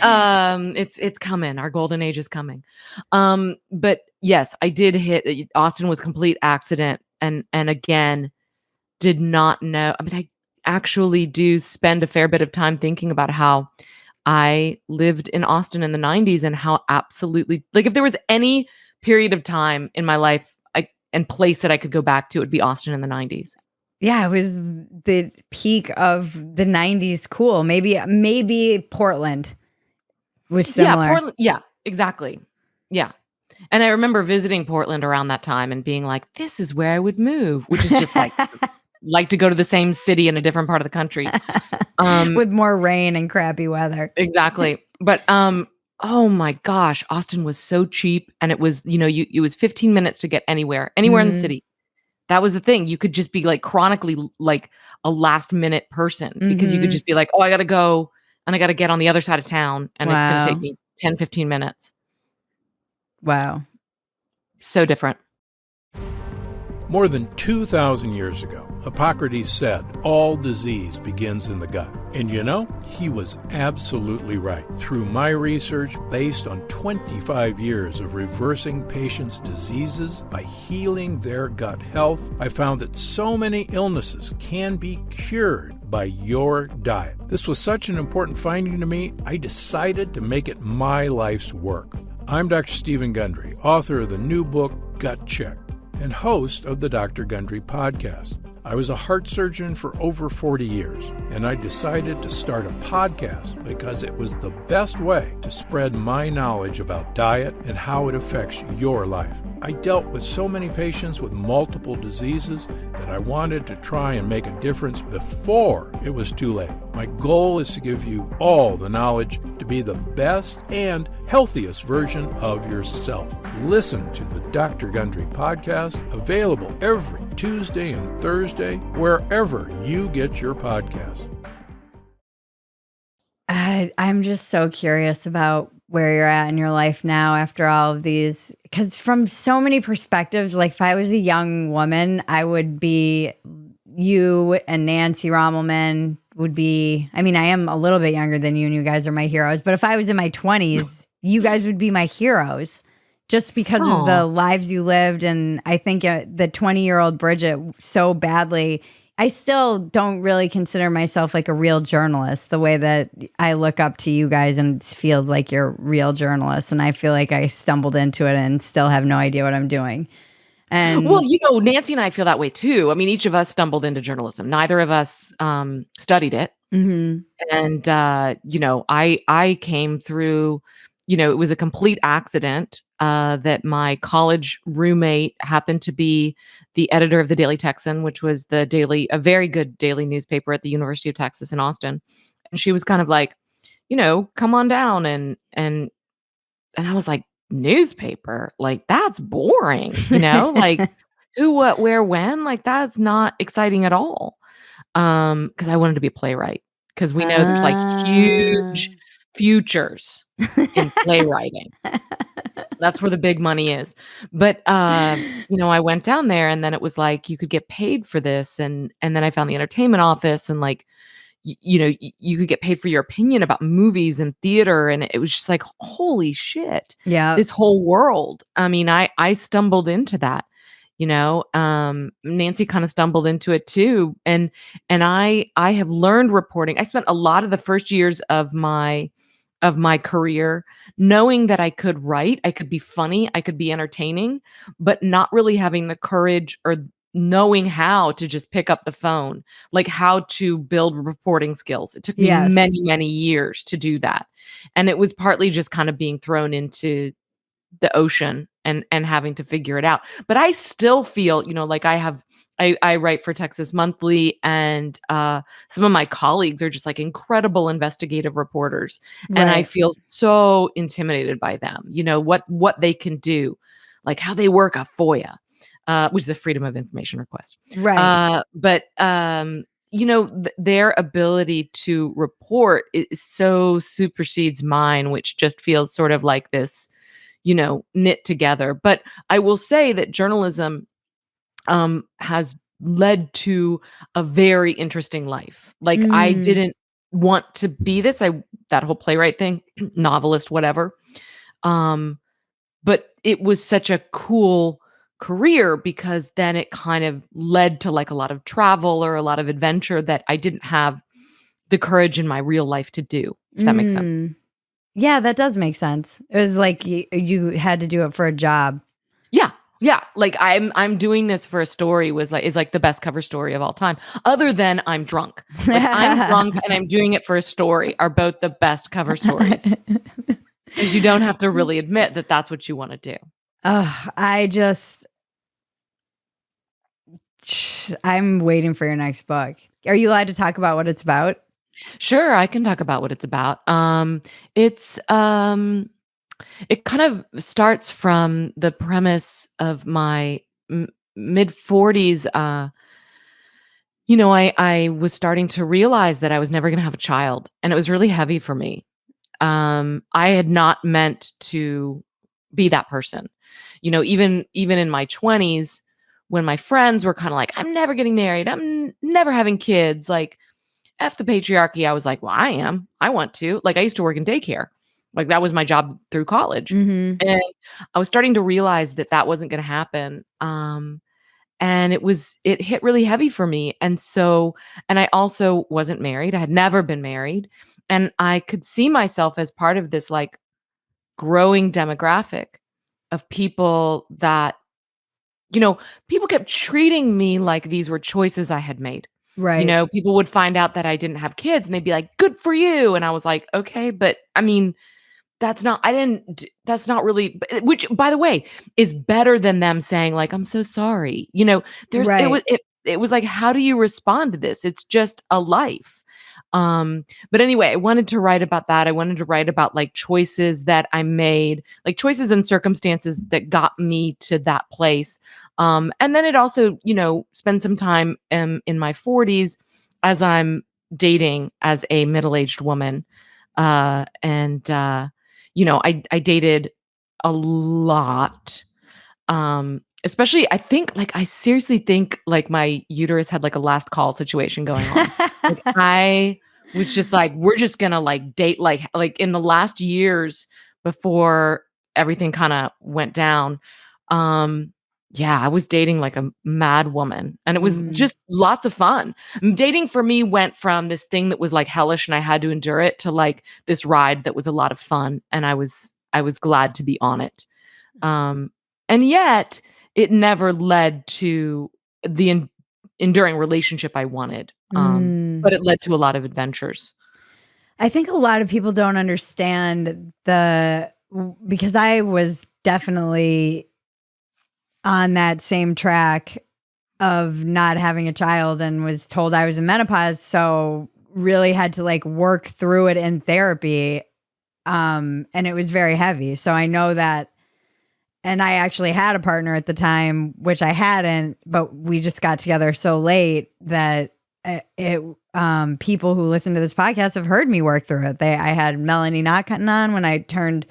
it's coming. Our golden age is coming. But yes, I did hit Austin was complete accident, and again, did not know. I mean, I actually do spend a fair bit of time thinking about how I lived in Austin in the '90s and how absolutely like, if there was any period of time in my life and place that I could go back to, it would be Austin in the '90s. Yeah, it was the peak of the 90s cool. Maybe Portland was Yeah, similar. Portland yeah, exactly. Yeah. And I remember visiting Portland around that time and being like, "This is where I would move," which is just like to go to the same city in a different part of the country. With more rain and crappy weather. Exactly. But, oh my gosh, Austin was so cheap, and it was, it was 15 minutes to get anywhere in the Mhm. city. That was the thing. You could just be, like, chronically, like, a last-minute person because you could Mhm. just be like, "Oh, I gotta go, and I gotta get on the other side of town, and it's gonna take Wow. me 10, 15 minutes." Wow. So different. More than 2,000 years ago, Hippocrates said, all disease begins in the gut. And you know, he was absolutely right. Through my research, based on 25 years of reversing patients' diseases by healing their gut health, I found that so many illnesses can be cured by your diet. This was such an important finding to me, I decided to make it my life's work. I'm Dr. Stephen Gundry, author of the new book, Gut Check, and host of the Dr. Gundry podcast. I was a heart surgeon for over 40 years, and I decided to start a podcast because it was the best way to spread my knowledge about diet and how it affects your life. I dealt with so many patients with multiple diseases that I wanted to try and make a difference before it was too late. My goal is to give you all the knowledge to be the best and healthiest version of yourself. Listen to the Dr. Gundry podcast, available every Tuesday and Thursday, wherever you get your podcasts. I'm just so curious about where you're at in your life now after all of these, because from so many perspectives, like if I was a young woman, I would be you and Nancy Rommelman would be, I mean, I am a little bit younger than you and you guys are my heroes, but if I was in my 20s, you guys would be my heroes just because of the Aw. lives you lived. And I think the 20-year-old Bridget so badly. I still don't really consider myself like a real journalist the way that I look up to you guys and it feels like you're real journalists. And I feel like I stumbled into it and still have no idea what I'm doing. And Well, Nancy and I feel that way too. I mean, each of us stumbled into journalism. Neither of us studied it. mhm. And I came through, it was a complete accident that my college roommate happened to be the editor of the Daily Texan, which was a very good daily newspaper at the University of Texas in Austin. And she was kind of like, come on down and I was like, newspaper? Like that's boring, like who, what, where, when? Like that's not exciting at all. Because I wanted to be a playwright because we know there's like Ah. huge futures in playwriting. That's where the big money is. But, I went down there and then it was like you could get paid for this and then I found the entertainment office and like, you could get paid for your opinion about movies and theater and it was just like, holy shit, Yeah. this whole world. I mean, I stumbled into that, Nancy kind of stumbled into it too. And I have learned reporting. I spent a lot of the first years of my career knowing that I could write, I could be funny, I could be entertaining, but not really having the courage or knowing how to just pick up the phone, like how to build reporting skills. It took me Yes. many, many years to do that. And it was partly just kind of being thrown into the ocean and having to figure it out. But I still feel, like I write for Texas Monthly and some of my colleagues are just like incredible investigative reporters. And I Right. feel so intimidated by them, what they can do, like how they work a FOIA, which is a Freedom of Information request. Right. But their ability to report is so supersedes mine, which just feels sort of like this, knit together. But I will say that journalism has led to a very interesting life. Like I Mm, didn't want to be this. That whole playwright thing, novelist, whatever. Um, but it was such a cool career because then it kind of led to like a lot of travel or a lot of adventure that I didn't have the courage in my real life to do, if that makes sense. yeah, that does make sense. It was like you had to do it for a job. Yeah. Yeah, like I'm doing this for a story is like the best cover story of all time. Other than I'm drunk. Like I'm drunk and I'm doing it for a story are both the best cover stories. Because you don't have to really admit that that's what you want to do. I'm waiting for your next book. Are you allowed to talk about what it's about? Sure, I can talk about what it's about. It's it kind of starts from the premise of my mid 40s. I was starting to realize that I was never going to have a child, and it was really heavy for me. I had not meant to be that person. Even in my 20s, when my friends were kind of like, "I'm never getting married. I'm never having kids." Like, F the patriarchy. I was like, well, I am. I want to. Like, I used to work in daycare. Like, that was my job through college. Mm-hmm. And I was starting to realize that that wasn't going to happen. And it hit really heavy for me. And I also wasn't married. I had never been married. And I could see myself as part of this like growing demographic of people that, people kept treating me like these were choices I had made. Right. People would find out that I didn't have kids and they'd be like, "Good for you." And I was like, "Okay, but I mean, that's not really," which by the way is better than them saying like, "I'm so sorry." Right. It was like, how do you respond to this? It's just a life. But anyway, I wanted to write about that. I wanted to write about like choices that I made, like choices and circumstances that got me to that place. And then it also, spend some time in my 40s as I'm dating as a middle-aged woman. I dated a lot. Especially I think like I seriously think like my uterus had like a last call situation going on. Like I was just like, we're just gonna like date like in the last years before everything kind of went down. Yeah, I was dating like a mad woman and it was Mm. just lots of fun. Dating for me went from this thing that was like hellish and I had to endure it to like this ride that was a lot of fun and I was glad to be on it. Um and yet it never led to the enduring relationship I wanted. Mm. But it led to a lot of adventures. I think a lot of people don't understand because I was definitely on that same track of not having a child and was told I was in menopause, so really had to like work through it in therapy. And it was very heavy. So I know that, and I actually had a partner at the time, which I hadn't, but we just got together so late that people who listen to this podcast have heard me work through it. I had Melanie Knockin on when I turned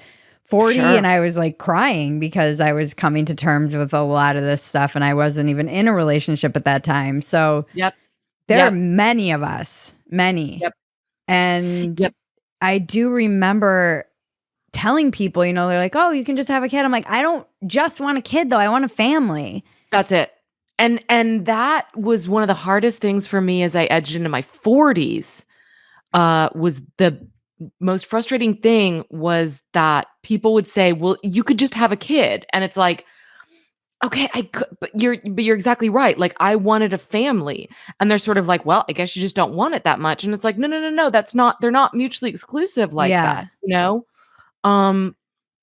40 Sure. and I was like crying because I was coming to terms with a lot of this stuff and I wasn't even in a relationship at that time. So Yep. there are Yep. many of us, many. Yep. And Yep. I do remember telling people, they're like, "Oh, you can just have a kid." I'm like, I don't just want a kid though. I want a family. That's it. And that was one of the hardest things for me as I edged into my 40s. Was the most frustrating thing was that people would say, "Well, you could just have a kid." And it's like, "Okay, I could, but you're exactly right. Like I wanted a family." And they're sort of like, "Well, I guess you just don't want it that much." And it's like, "No, no, no, no. They're not mutually exclusive like Yeah. that." Um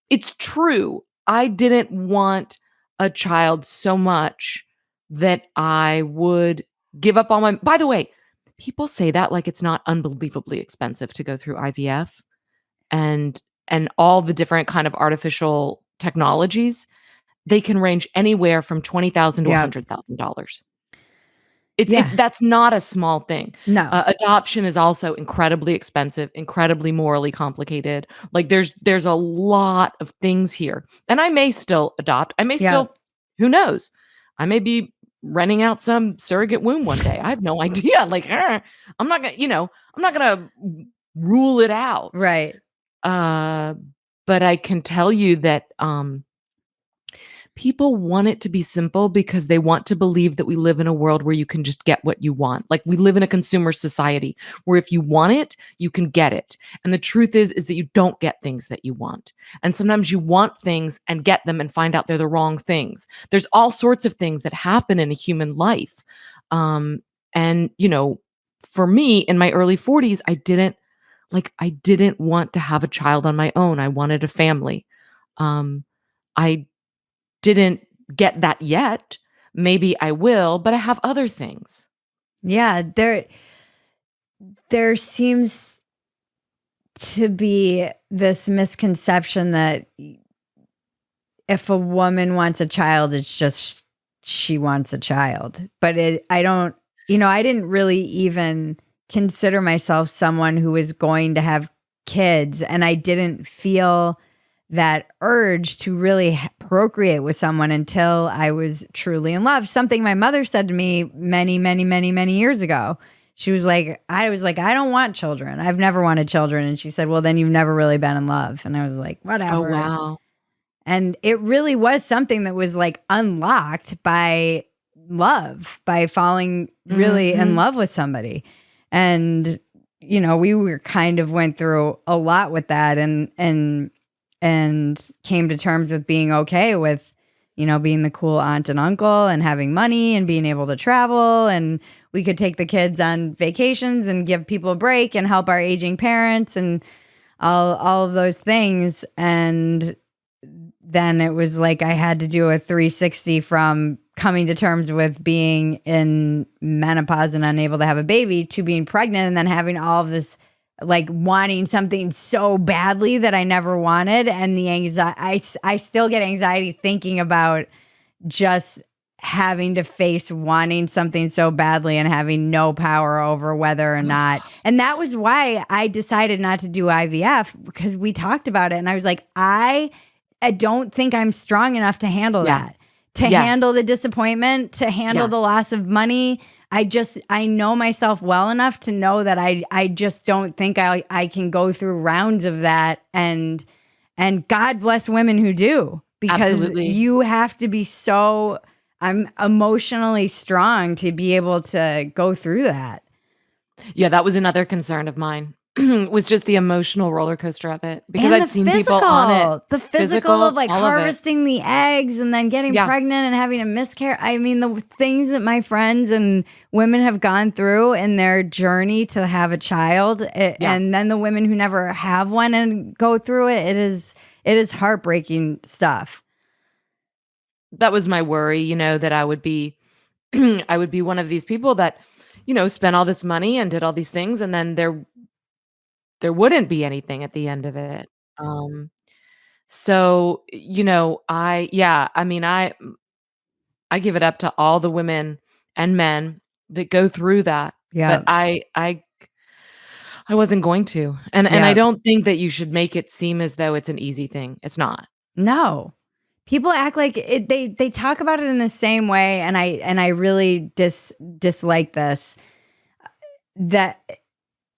it's true. I didn't want a child so much that I would give up on my by the way, people say that like it's not unbelievably expensive to go through IVF and all the different kind of artificial technologies. They can range anywhere from $20,000 to Yeah. $100,000. It's that's not a small thing. No. Adoption is also incredibly expensive, incredibly morally complicated. Like there's a lot of things here. And I may still adopt. I may Yeah. still, who knows? I may be renting out some surrogate womb one day. I have no idea. Like, I'm not gonna, I'm not gonna rule it out. Right. Uh, but I can tell you that people want it to be simple because they want to believe that we live in a world where you can just get what you want. Like we live in a consumer society where if you want it, you can get it. And the truth is that you don't get things that you want. And sometimes you want things and get them and find out they're the wrong things. There's all sorts of things that happen in a human life. And for me in my early 40s, I didn't want to have a child on my own. I wanted a family. I didn't get that yet. Maybe I will, but I have other things. Yeah, there seems to be this misconception that if a woman wants a child, it's just she wants a child. But I didn't really even consider myself someone who was going to have kids, and I didn't feel that urge to really procreate with someone until I was truly in love. Something my mother said to me many, many, many, many years ago. She was like, I don't want children. I've never wanted children. And she said, well, then you've never really been in love. And I was like, whatever. Oh, wow. And it really was something that was like unlocked by love, by falling really in love with somebody. And, we were kind of went through a lot with that and came to terms with being okay with, being the cool aunt and uncle and having money and being able to travel. And we could take the kids on vacations and give people a break and help our aging parents and all of those things. And then it was like I had to do a 360 from coming to terms with being in menopause and unable to have a baby to being pregnant and then having all of this, like wanting something so badly that I never wanted. And the anxiety, I still get anxiety thinking about just having to face wanting something so badly and having no power over whether or not. And that was why I decided not to do IVF, because we talked about it. And I was like, I don't think I'm strong enough to handle that, to handle the disappointment, to handle the loss of money. I know myself well enough to know that I just don't think I can go through rounds of that. And God bless women who do, because Absolutely. you have to be so emotionally strong to be able to go through that. Yeah, that was another concern of mine. Was just the emotional roller coaster of it, because And I'd seen people on it. the physical of like all of it. harvesting the eggs and then getting pregnant and having a miscarriage. I mean, the things that my friends and women have gone through in their journey to have a child, and then the women who never have one and go through it, it is heartbreaking stuff. That was my worry, that I would be I would be one of these people that, spent all this money and did all these things, and then there wouldn't be anything at the end of it. So, I give it up to all the women and men that go through that. Yeah. But I wasn't going to. And I don't think that you should make it seem as though it's an easy thing. It's not. No. People act like it, they talk about it in the same way, and I really dislike this, that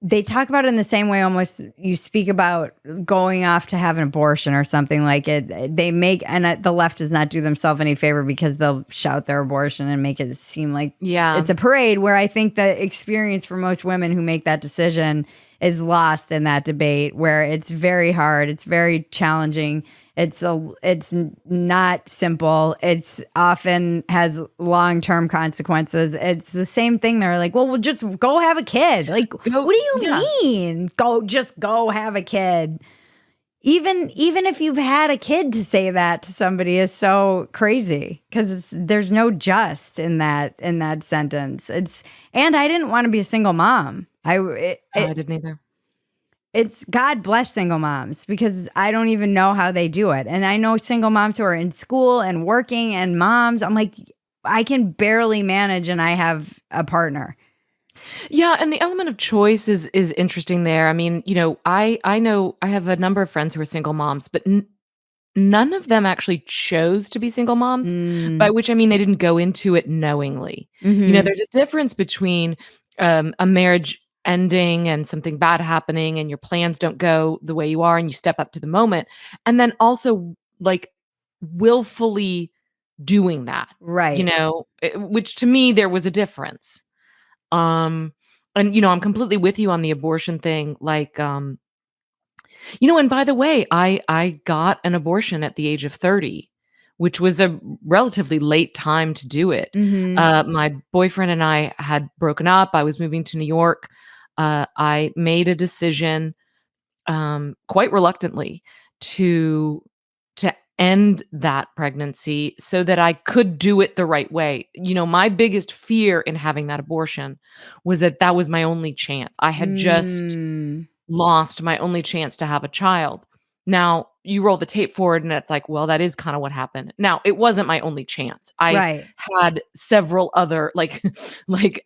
they talk about it in the same way. Almost, you speak about going off to have an abortion or something like it. They make, and the left does not do themselves any favor, because they'll shout their abortion and make it seem like it's a parade, where I think the experience for most women who make that decision is lost in that debate, where it's very hard. It's very challenging. It's not simple. It's often has long-term consequences. It's the same thing. They're like, well, we'll just go have a kid. Like, what do you mean? Go have a kid. Even if you've had a kid, to say that to somebody is so crazy, because there's no just in that sentence. And I didn't want to be a single mom. I didn't either. It's God bless single moms, because I don't even know how they do it. And I know single moms who are in school and working and moms. I'm like, I can barely manage and I have a partner. Yeah, and the element of choice is interesting there. I mean, I know I have a number of friends who are single moms, but none of them actually chose to be single moms, by Mm. which I mean they didn't go into it knowingly. Mhm. There's a difference between, a marriage ending and something bad happening and your plans don't go the way you are and you step up to the moment, and then also, like, willfully doing that, Right. which to me, there was a difference. Um, and I'm completely with you on the abortion thing, like, and by the way, I got an abortion at the age of 30, which was a relatively late time to do it. Mhm. My boyfriend and I had broken up. I was moving to New York. I made a decision, quite reluctantly, to end that pregnancy so that I could do it the right way. My biggest fear in having that abortion was that that was my only chance. I had just Mm. lost my only chance to have a child. Now, you roll the tape forward and it's like, well, that is kind of what happened. Now, it wasn't my only chance. I Right. had several other like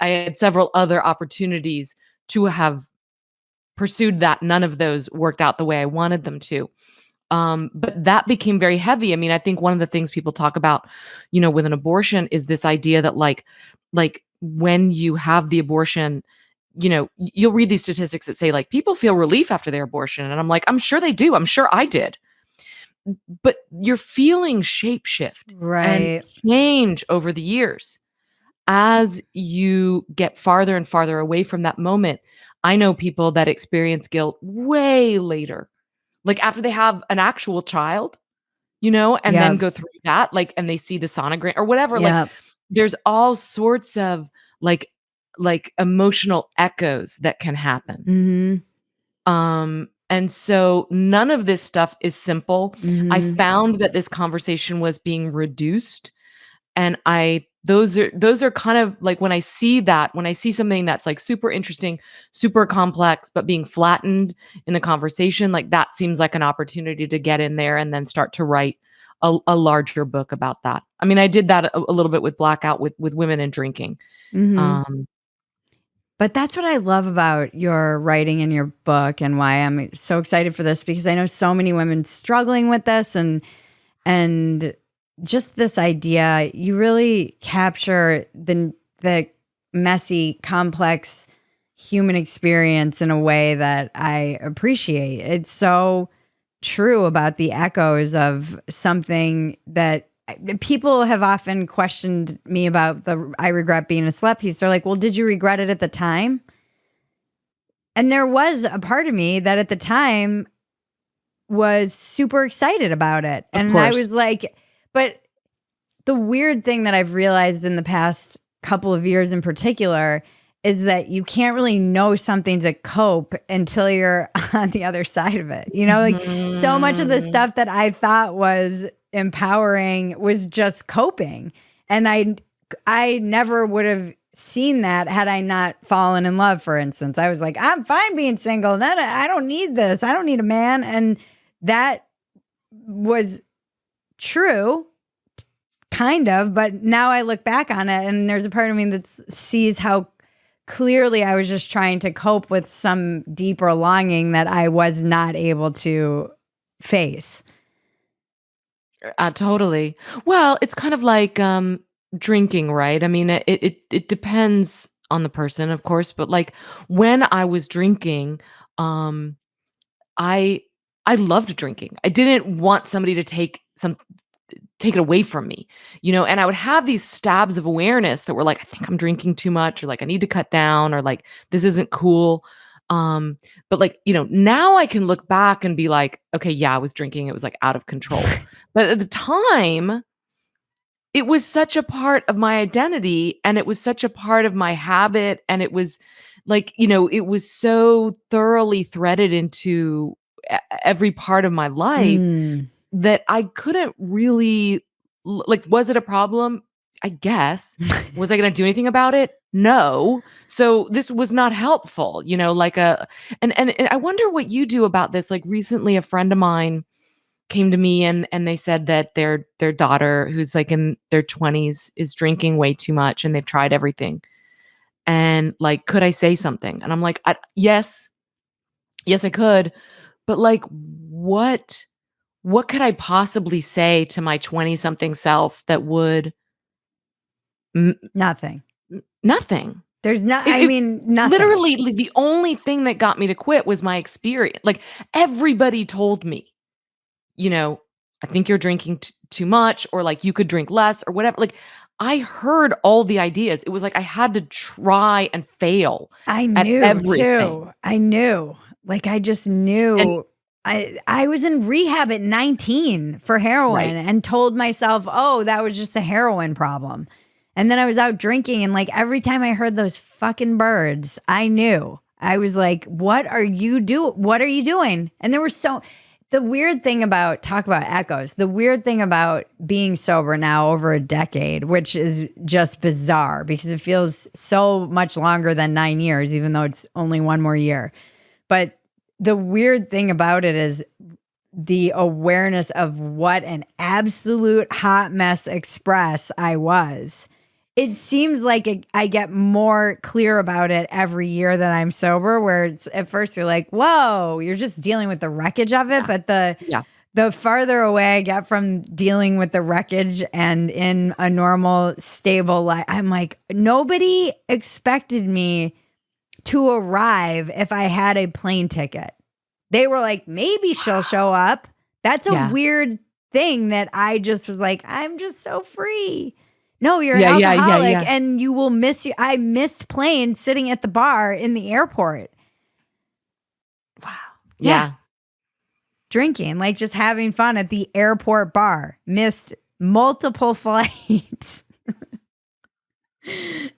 I had several other opportunities to have pursued that. None of those worked out the way I wanted them to. But that became very heavy. I mean, I think one of the things people talk about, with an abortion is this idea that like when you have the abortion, you'll read these statistics that say like people feel relief after their abortion. And I'm like, I'm sure they do. I'm sure I did. But your feelings shapeshift and Right. change over the years as you get farther and farther away from that moment. I know people that experience guilt way later, like after they have an actual child, and then Yep. go through that, like, and they see the sonogram or whatever, like, Yep. there's all sorts of, like emotional echoes that can happen. Mhm. And so none of this stuff is simple. I Mhm. found that this conversation was being reduced, and those are kind of like when I see something that's, like, super interesting, super complex, but being flattened in the conversation, like, that seems like an opportunity to get in there and then start to write a larger book about that. I mean, I did that a little bit with Blackout with women and drinking. Mhm. Um, But that's what I love about your writing and your book and why I'm so excited for this, because I know so many women struggling with this, and just this idea, you really capture the messy, complex human experience in a way that I appreciate. It's so true about the echoes of something that people have often questioned me about. The I regret being a slut piece. They're like, well, did you regret it at the time? And there was a part of me that at the time was super excited about it. of And I course. was like, but the weird thing that I've realized in the past couple of years in particular is that you can't really know something's a cope until you're on the other side of it. Like so much of the Mhm. stuff that I thought was empowering was just coping. And I never would have seen that had I not fallen in love, for instance. I was like, I'm fine being single. I don't need this. I don't need a man. And that was true, kind of, but now I look back on it and there's a part of me that sees how clearly I was just trying to cope with some deeper longing that I was not able to face. Totally. Well, it's kind of like, drinking, right? I mean, it depends on the person, of course, but, like, when I was drinking, um, I I loved drinking. I didn't want somebody to take it away from me, and I would have these stabs of awareness that were like, "I think I'm drinking too much," or like, "I need to cut down," or like, "This isn't cool." But like, now I can look back and be like, "Okay, yeah, I was drinking. It was like out of control." But at the time, it was such a part of my identity and it was such a part of my habit and it was like, it was so thoroughly threaded into every part of my life Mm. that I couldn't really like, was it a problem? I guess. Was I gonna do anything about it? No. So this was not helpful, like a and I wonder what you do about this. Like recently a friend of mine came to me and they said that their daughter, who's like in their 20s, is drinking way too much and they've tried everything. And like, could I say something? And I'm like, yes, I could. But like, what could I possibly say to my 20-something self that would Nothing. nothing? There's not, Nothing. Literally, the only thing that got me to quit was my experience. Like, everybody told me, I think you're drinking too much, or like you could drink less or whatever. Like, I heard all the ideas. It was like I had to try and fail. I knew too. I knew. Like, I just knew. I was in rehab at 19 for heroin and told myself, oh, that was just a heroin problem. And then I was out drinking, and like every time I heard those fucking birds, I knew. I was like, what are you doing? And there were the weird thing about, talk about echoes, the weird thing about being sober now over a decade, which is just bizarre because it feels so much longer than 9 years, even though it's only one more year. But the weird thing about it is the awareness of what an absolute hot mess express I was. It seems like I get more clear about it every year that I'm sober, where it's at first you're like, whoa, you're just dealing with the wreckage of it. But the farther away I get from dealing with the wreckage and in a normal, stable life, I'm like, nobody expected me to arrive if I had a plane ticket. They were like, maybe she'll show up. That's a weird thing that I just was like, I'm just so free. No, you're an alcoholic and you will miss you. I missed planes sitting at the bar in the airport. Wow. Yeah. Drinking, like just having fun at the airport bar. Missed multiple flights.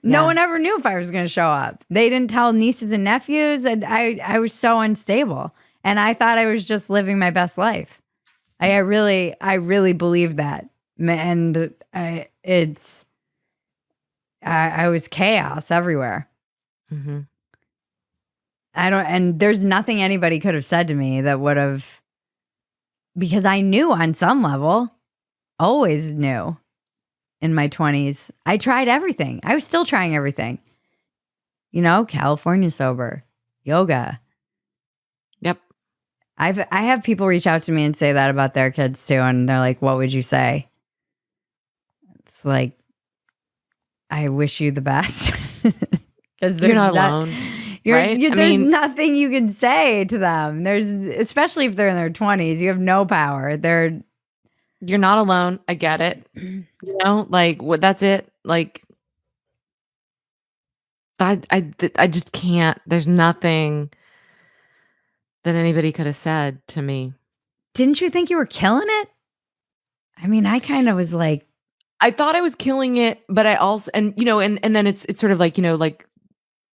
No one ever knew if I was going to show up. They didn't tell nieces and nephews. And I was so unstable. And I thought I was just living my best life. I really believed that. And I was chaos everywhere. Mm-hmm. And there's nothing anybody could have said to me that would have, because I knew on some level, always knew in my 20s. I tried everything. I was still trying everything. California sober, yoga. Yep. I have people reach out to me and say that about their kids too. And they're like, what would you say? It's like, I wish you the best. Because you're not alone. Right? There's nothing you can say to them. Especially if they're in their 20s, you have no power. You're not alone. I get it. Like what? That's it. Like I just can't. There's nothing that anybody could have said to me. Didn't you think you were killing it? I mean, I kind of was like, I thought I was killing it, but I also, and then it's sort of like, like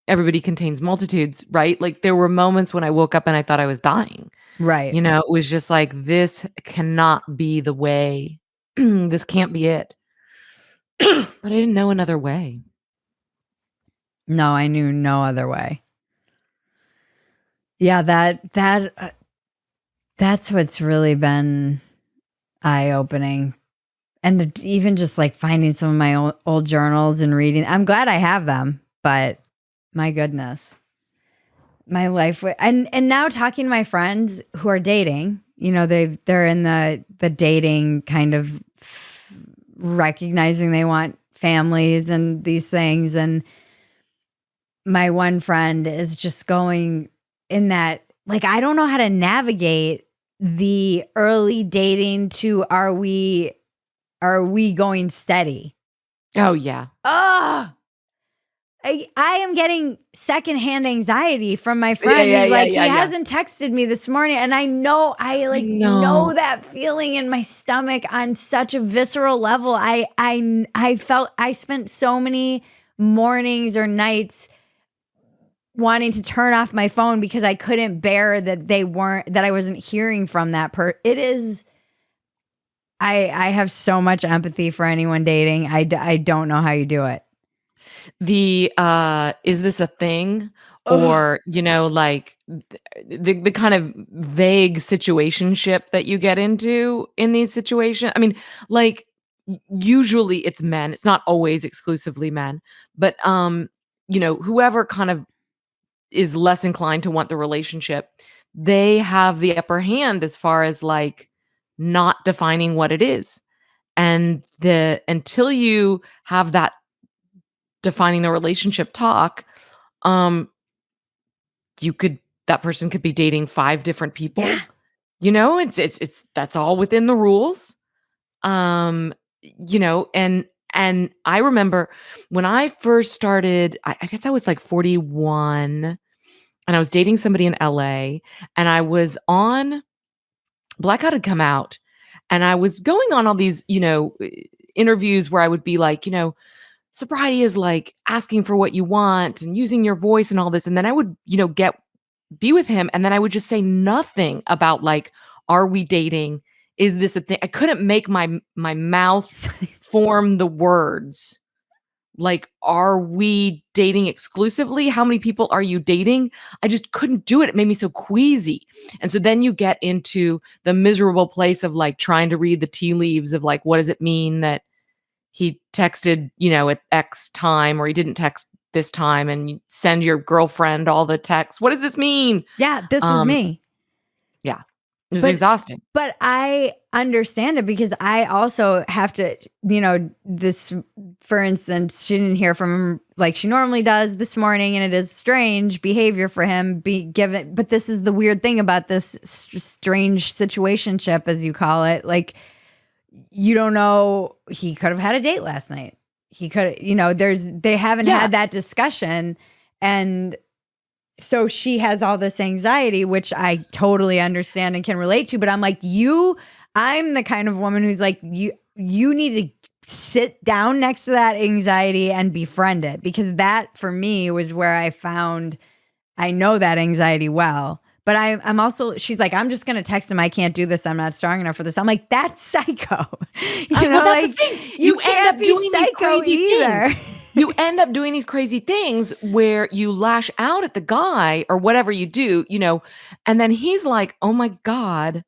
everybody contains multitudes, right? Like there were moments when I woke up and I thought I was dying. Right. It was just like, this cannot be the way. This can't be it. But I didn't know another way. No, I knew no other way. Yeah, that's what's really been eye-opening. And even just like finding some of my old journals and reading. I'm glad I have them, but my goodness, my life. And now talking to my friends who are dating, they're in the dating kind of recognizing they want families and these things. And my one friend is just going in that, like, I don't know how to navigate the early dating to are we going steady? Oh, yeah. Oh, I am getting secondhand anxiety from my friend who's like, he hasn't texted me this morning. And I know, know that feeling in my stomach on such a visceral level. I felt, I spent so many mornings or nights wanting to turn off my phone because I couldn't bear that I wasn't hearing from that person. It is, I have so much empathy for anyone dating. I don't know how you do it. Is this a thing, or, like the kind of vague situationship that you get into in these situations. I mean, like usually it's men. It's not always exclusively men, but whoever kind of is less inclined to want the relationship, they have the upper hand as far as like not defining what it is. And until you have that defining the relationship talk, um that person could be dating 5 different people. Yeah. It's that's all within the rules. Um, and I remember when I first started, I guess I was like 41 and I was dating somebody in LA and I was on Blackout had come out and I was going on all these, interviews where I would be like, sobriety is like asking for what you want and using your voice and all this. And then I would, be with him. And then I would just say nothing about like, are we dating? Is this a thing? I couldn't make my mouth form the words. Like, are we dating exclusively? How many people are you dating? I just couldn't do it. It made me so queasy. And so then you get into the miserable place of like trying to read the tea leaves of like, what does it mean that he texted, at X time or he didn't text this time and you send your girlfriend all the texts. What does this mean? Yeah, this is me. Yeah. It's exhausting. But I understand it because I also have to, this, for instance, she didn't hear from him like she normally does this morning, and it is strange behavior for him but this is the weird thing about this strange situationship, as you call it. Like, you don't know, he could have had a date last night. He could, they haven't had that discussion. And so she has all this anxiety, which I totally understand and can relate to. But I'm like, I'm the kind of woman who's like, you need to sit down next to that anxiety and befriend it. Because that for me was where I know that anxiety well. But I'm also, she's like, I'm just going to text him. I can't do this. I'm not strong enough for this. I'm like, that's psycho. That's the thing. You end up doing these crazy either. Things. You end up doing these crazy things where you lash out at the guy or whatever you do, and then he's like, oh my God,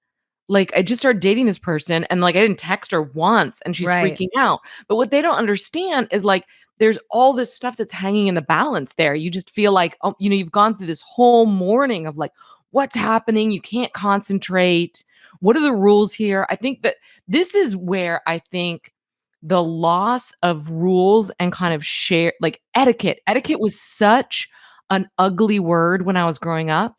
like I just started dating this person and like I didn't text her once and she's freaking out. But what they don't understand is like, there's all this stuff that's hanging in the balance there. You just feel like, you've gone through this whole morning of like, what's happening? You can't concentrate. What are the rules here? I think that this is where I think the loss of rules and kind of like etiquette. Etiquette was such an ugly word when I was growing up,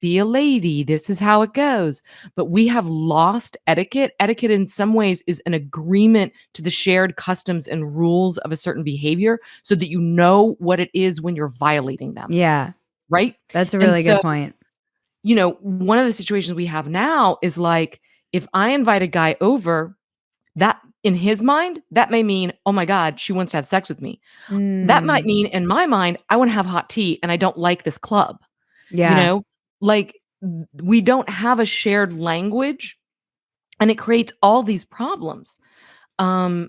be a lady. This is how it goes. But we have lost etiquette. Etiquette in some ways is an agreement to the shared customs and rules of a certain behavior so that you know what it is when you're violating them. Yeah. Right? That's a really good point. One of the situations we have now is like, if I invite a guy over, that in his mind, that may mean, oh my God, she wants to have sex with me. That might mean in my mind, I want to have hot tea and I don't like this club. Yeah. Like we don't have a shared language and it creates all these problems. I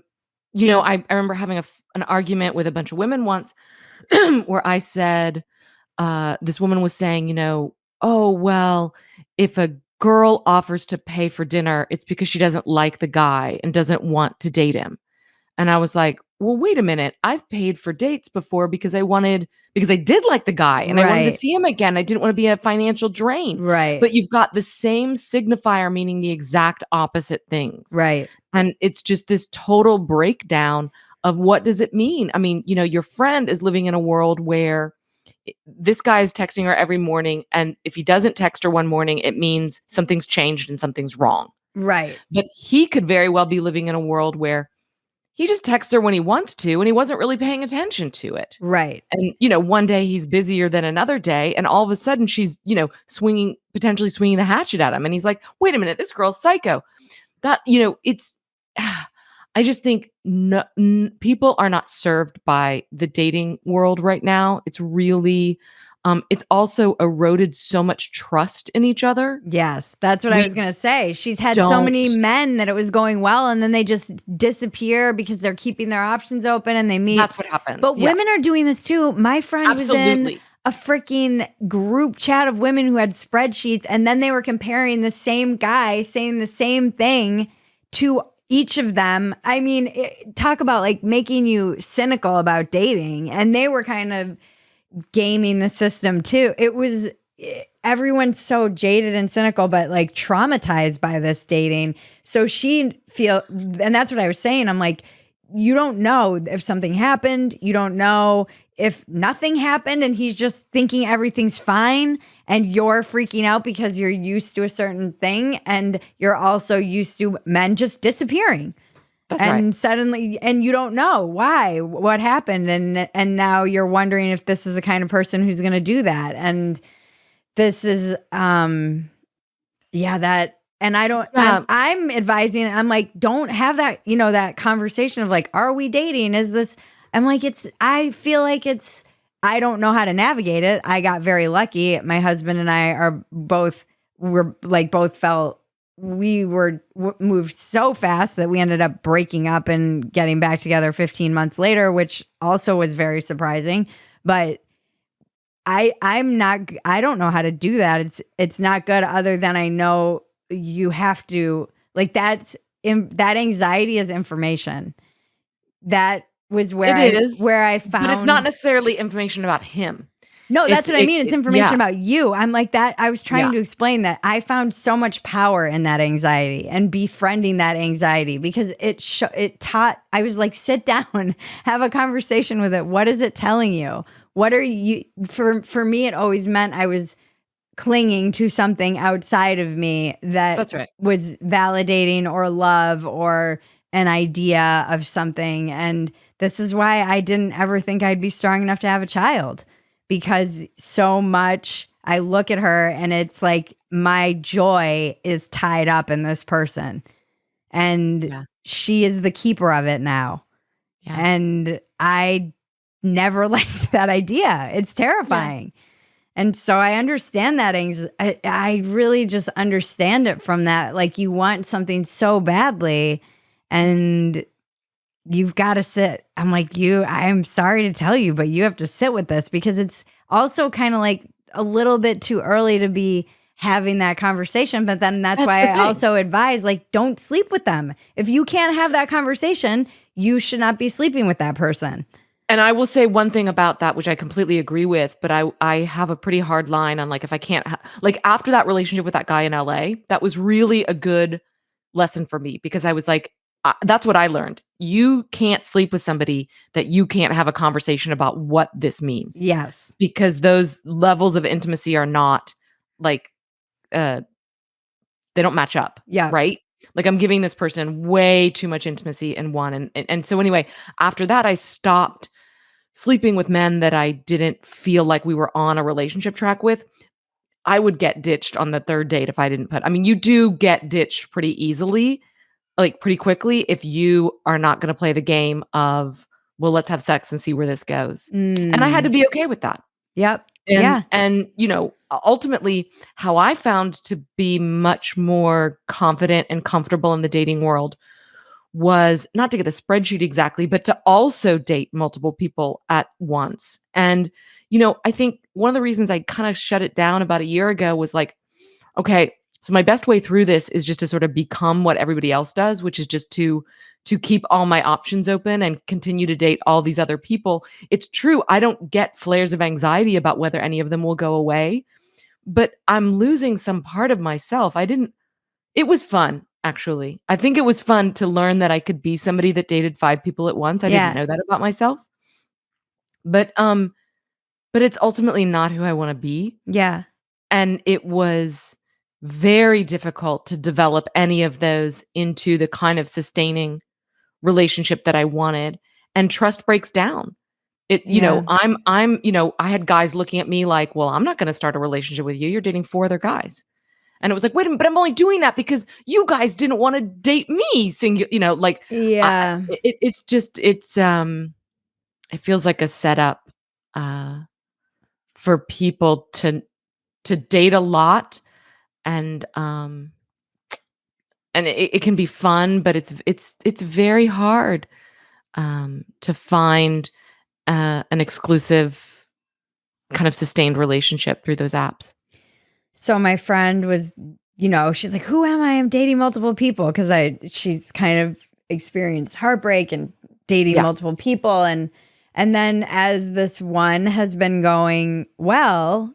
remember having an argument with a bunch of women once where I said, this woman was saying, oh, well, if a girl offers to pay for dinner, it's because she doesn't like the guy and doesn't want to date him. And I was like, well, wait a minute. I've paid for dates before because I did like the guy and I wanted to see him again. I didn't want to be a financial drain. Right. But you've got the same signifier meaning the exact opposite things. Right. And it's just this total breakdown of what does it mean? I mean, your friend is living in a world where this guy is texting her every morning. And if he doesn't text her one morning, it means something's changed and something's wrong. Right. But he could very well be living in a world where he just texts her when he wants to, and he wasn't really paying attention to it. Right. And, one day he's busier than another day. And all of a sudden she's, potentially swinging the hatchet at him. And he's like, wait a minute, this girl's psycho. That, it's, I just think people are not served by the dating world right now. It's really, it's also eroded so much trust in each other. Yes, that's what I was going to say. She's had so many men that it was going well, and then they just disappear because they're keeping their options open and they meet. That's what happens. But women are doing this too. My friend was in a freaking group chat of women who had spreadsheets, and then they were comparing the same guy saying the same thing to each of them. I mean, talk about like making you cynical about dating. And they were kind of gaming the system too. It was everyone's so jaded and cynical, but like traumatized by this dating. So and that's what I was saying. I'm like, you don't know if something happened. You don't know if nothing happened and he's just thinking everything's fine and you're freaking out because you're used to a certain thing and you're also used to men just disappearing. That's and right. Suddenly, and you don't know why, what happened. And now you're wondering if this is the kind of person who's going to do that. And this is, and I don't, I'm advising, I'm like, don't have that, that conversation of like, are we dating? Is this, I'm like, I feel like I don't know how to navigate it. I got very lucky. My husband and I both felt we were moved so fast that we ended up breaking up and getting back together 15 months later, which also was very surprising. But I don't know how to do that. It's not good, other than I know you have to, like, that anxiety is information. That was where I found, but it's not necessarily information about him. No, that's what I mean. It's information about you. I'm like that. I was trying to explain that I found so much power in that anxiety and befriending that anxiety, because it taught, I was like, sit down, have a conversation with it. What is it telling you? What are you, for me, it always meant I was clinging to something outside of me that was validating or love or an idea of something. And this is why I didn't ever think I'd be strong enough to have a child. Because so much, I look at her and it's like my joy is tied up in this person. And she is the keeper of it now. Yeah. And I never liked that idea. It's terrifying. Yeah. And so I understand that I really just understand it from that. Like, you want something so badly and you've got to sit. I'm like, I'm sorry to tell you, but you have to sit with this, because it's also kind of like a little bit too early to be having that conversation. But then that's why I also advise, like, don't sleep with them. If you can't have that conversation, you should not be sleeping with that person. And I will say one thing about that, which I completely agree with, but I have a pretty hard line on, like, if I can't, like, after that relationship with that guy in LA, that was really a good lesson for me, because I was like, that's what I learned. You can't sleep with somebody that you can't have a conversation about what this means. Yes. Because those levels of intimacy are not like, they don't match up. Yeah. Right? Like, I'm giving this person way too much intimacy in one. And so anyway, after that, I stopped sleeping with men that I didn't feel like we were on a relationship track with. I would get ditched on the third date if I didn't you do get ditched pretty easily, like pretty quickly, if you are not going to play the game of, well, let's have sex and see where this goes. And I had to be okay with that. Yep. And ultimately, how I found to be much more confident and comfortable in the dating world was not to get a spreadsheet exactly, but to also date multiple people at once. And, I think one of the reasons I kind of shut it down about a year ago was like, okay, so my best way through this is just to sort of become what everybody else does, which is just to keep all my options open and continue to date all these other people. It's true, I don't get flares of anxiety about whether any of them will go away, but I'm losing some part of myself. It was fun, actually. I think it was fun to learn that I could be somebody that dated 5 people at once. I didn't know that about myself. But it's ultimately not who I want to be. Yeah. And it was very difficult to develop any of those into the kind of sustaining relationship that I wanted. And trust breaks down. I had guys looking at me like, well, I'm not going to start a relationship with you. You're dating 4 other guys. And it was like, wait a minute, but I'm only doing that because you guys didn't want to date me. Yeah. It feels like a setup for people to date a lot, and it can be fun, but it's very hard to find an exclusive kind of sustained relationship through those apps. So my friend was, she's like, "Who am I? I'm dating multiple people," because she's kind of experienced heartbreak and dating Yeah. multiple people, and then as this one has been going well,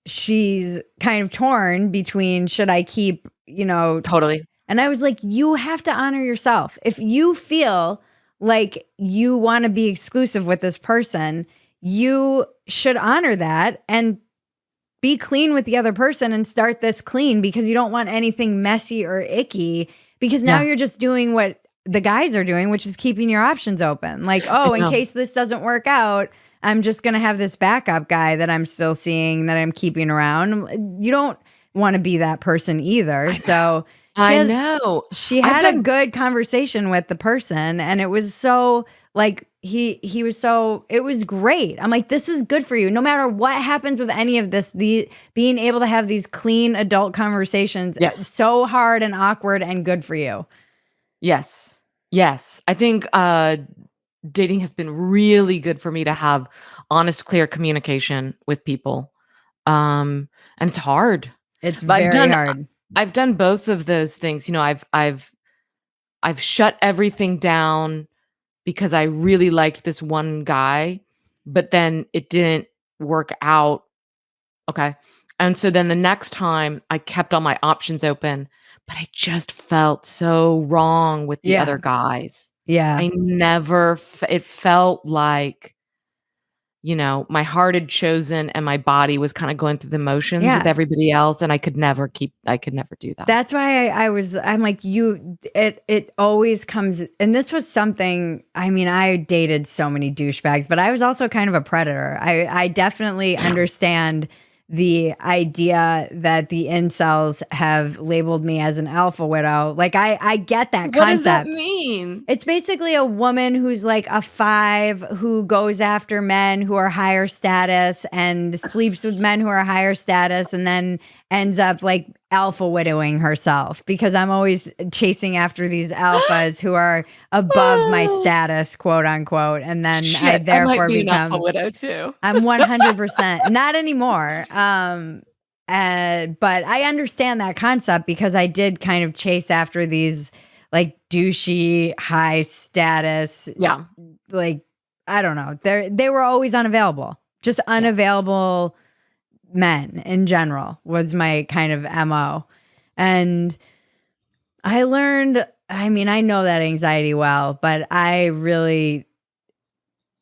she's kind of torn between, should I keep, Totally. and I was like, you have to honor yourself. If you feel like you want to be exclusive with this person, you should honor that and be clean with the other person and start this clean, because you don't want anything messy or icky, because now Yeah. you're just doing what the guys are doing, which is keeping your options open. Like, oh, in know. case this doesn't work out, I'm just going to have this backup guy that I'm still seeing, that I'm keeping around. You don't want to be that person either. So I know. she I've had a done- good conversation with the person, and it was so like he was so, it was great. I'm like, this is good for you. No matter what happens with any of this, being able to have these clean adult conversations, Yes. so hard and awkward and good for you. Yes. I think dating has been really good for me to have honest, clear communication with people. And it's hard. It's But very hard. I've done both of those things. I've shut everything down because I really liked this one guy, but then it didn't work out. Okay. And so then the next time I kept all my options open, but I just felt so wrong with the Yeah. other guys. Yeah. I never, it felt like, my heart had chosen and my body was kind of going through the motions Yeah. with everybody else. And I could never do that. That's why I'm like, it always comes, and this was something, I mean, I dated so many douchebags, but I was also kind of a predator. I definitely understand the idea that the incels have labeled me as an alpha widow. Like, I get that concept. What does that mean? It's basically a woman who's like a 5 who goes after men who are higher status and sleeps with men who are higher status, and then ends up like alpha widowing herself, because I'm always chasing after these alphas who are above my status, quote unquote. And then I therefore might be an become alpha widow too. I'm 100% not anymore. But I understand that concept, because I did kind of chase after these like douchey, high status. Yeah. Like, I don't know. They were always unavailable. Just unavailable men in general was my kind of MO. And I learned, I mean, I know that anxiety well, but I really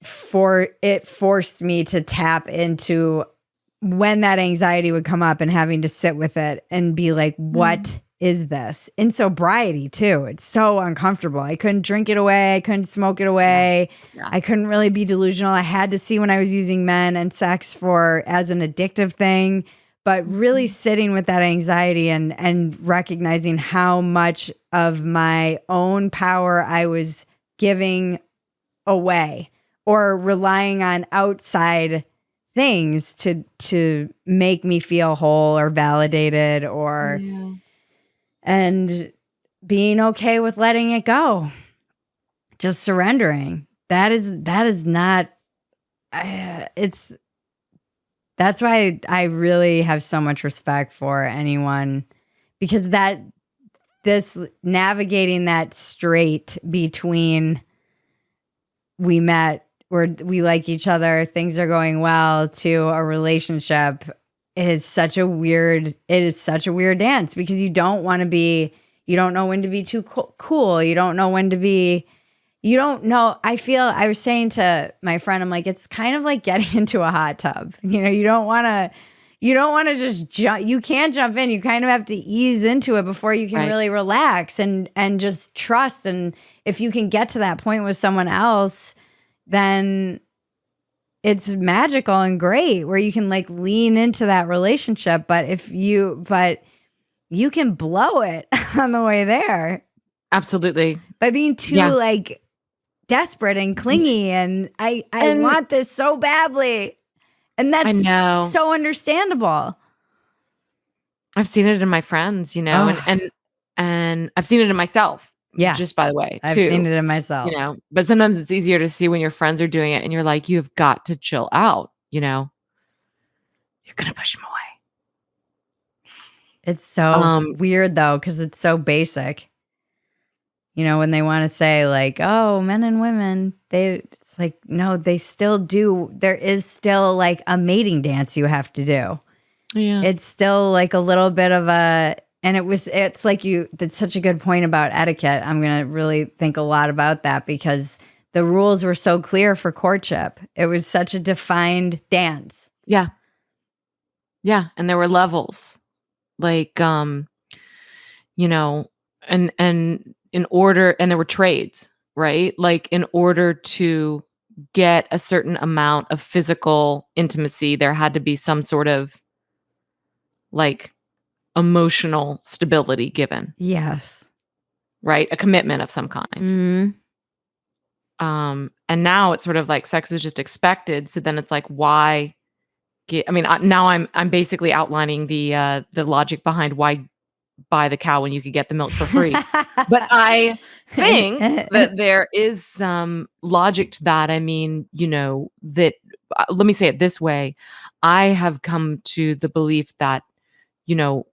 it forced me to tap into when that anxiety would come up and having to sit with it and be like, what is this? In sobriety too. It's so uncomfortable. I couldn't drink it away. I couldn't smoke it away. Yeah. I couldn't really be delusional. I had to see when I was using men and sex as an addictive thing, but really sitting with that anxiety and recognizing how much of my own power I was giving away, or relying on outside things to make me feel whole or validated, or and being okay with letting it go, just surrendering. That is not it's that's why I really have so much respect for anyone, because this navigating that strait between we met, where we like each other, things are going well, to a relationship is such a weird dance, because you don't know when to be too cool. You don't know when to be, I was saying to my friend, I'm like, it's kind of like getting into a hot tub. You don't want to just jump. You can't jump in. You kind of have to ease into it before you can really relax and just trust. And if you can get to that point with someone else, then it's magical and great, where you can like lean into that relationship. But you can blow it on the way there. Absolutely. By being too like desperate and clingy, and I want this so badly. And that's so understandable. I've seen it in my friends, and I've seen it in myself. Yeah. Just by the way, I've too, seen it in myself. But sometimes it's easier to see when your friends are doing it and you're like, you've got to chill out, you're going to push him away. It's so weird though, because it's so basic. You know, when they want to say like, oh, men and women, it's like, no, they still do. There is still like a mating dance you have to do. Yeah. It's still like a little bit of a, and it's like that's such a good point about etiquette. I'm going to really think a lot about that because the rules were so clear for courtship. It was such a defined dance. Yeah. Yeah. And there were levels like, you know, and in order, and there were trades, right? Like in order to get a certain amount of physical intimacy, there had to be some sort of like emotional stability given. Yes. Right? A commitment of some kind. Mm-hmm. And now it's sort of like sex is just expected. So then it's like, why now I'm basically outlining the logic behind why buy the cow when you could get the milk for free. But I think that there is some logic to that. I mean, you know, that let me say it this way. I have come to the belief that, you know,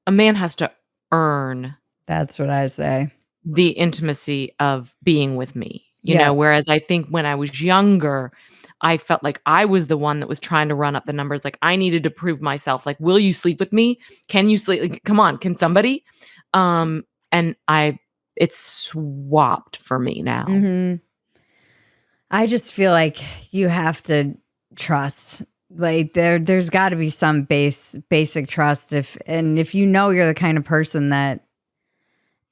a man has to earn. That's what I say. The intimacy of being with me, you know, whereas I think when I was younger, I felt like I was the one that was trying to run up the numbers. Like I needed to prove myself. Like, will you sleep with me? Can you sleep? Like, come on, can somebody? And it's swapped for me now. Mm-hmm. I just feel like you have to trust. Like there's got to be some basic trust. If you know you're the kind of person that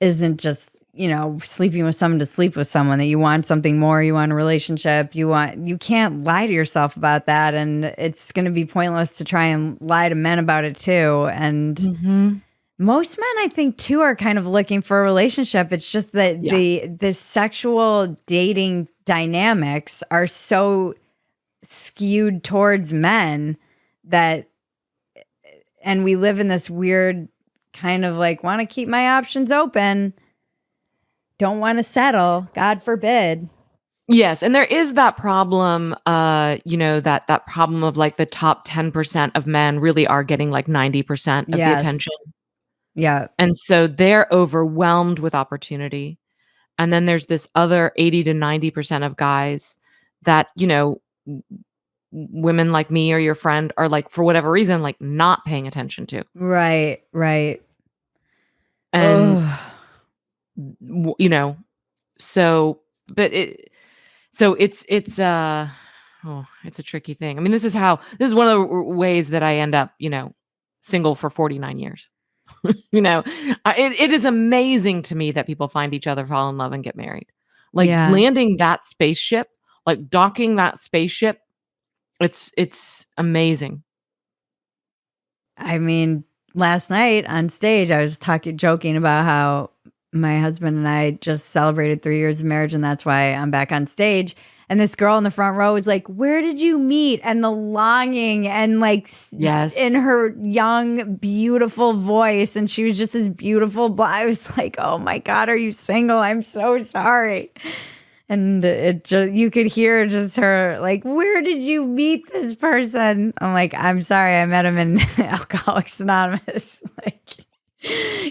isn't just, you know, sleeping with someone to sleep with someone, that you want something more, you want a relationship, you can't lie to yourself about that. And it's going to be pointless to try and lie to men about it too. And most men, I think too, are kind of looking for a relationship. It's just that the sexual dating dynamics are so skewed towards men and we live in this weird kind of like, want to keep my options open, don't want to settle, God forbid. Yes, and there is that problem, you know, that problem of like the top 10% of men really are getting like 90% of the attention. Yeah. And so they're overwhelmed with opportunity. And then there's this other 80 to 90% of guys that, you know, women like me or your friend are like, for whatever reason, like not paying attention to. Right. And, you know, so, but it's a tricky thing. I mean, this is one of the ways that I end up, you know, single for 49 years. You know, it is amazing to me that people find each other, fall in love, and get married. Like landing that spaceship, like docking that spaceship, it's amazing. I mean, last night on stage, I was joking about how my husband and I just celebrated 3 years of marriage, and that's why I'm back on stage. And this girl in the front row was like, "Where did you meet?" And the longing and like in her young, beautiful voice. And she was just as beautiful. I was like, "Oh my God, are you single? I'm so sorry." And you could hear just her like, "Where did you meet this person?" I'm like, "I'm sorry, I met him in Alcoholics Anonymous." Like,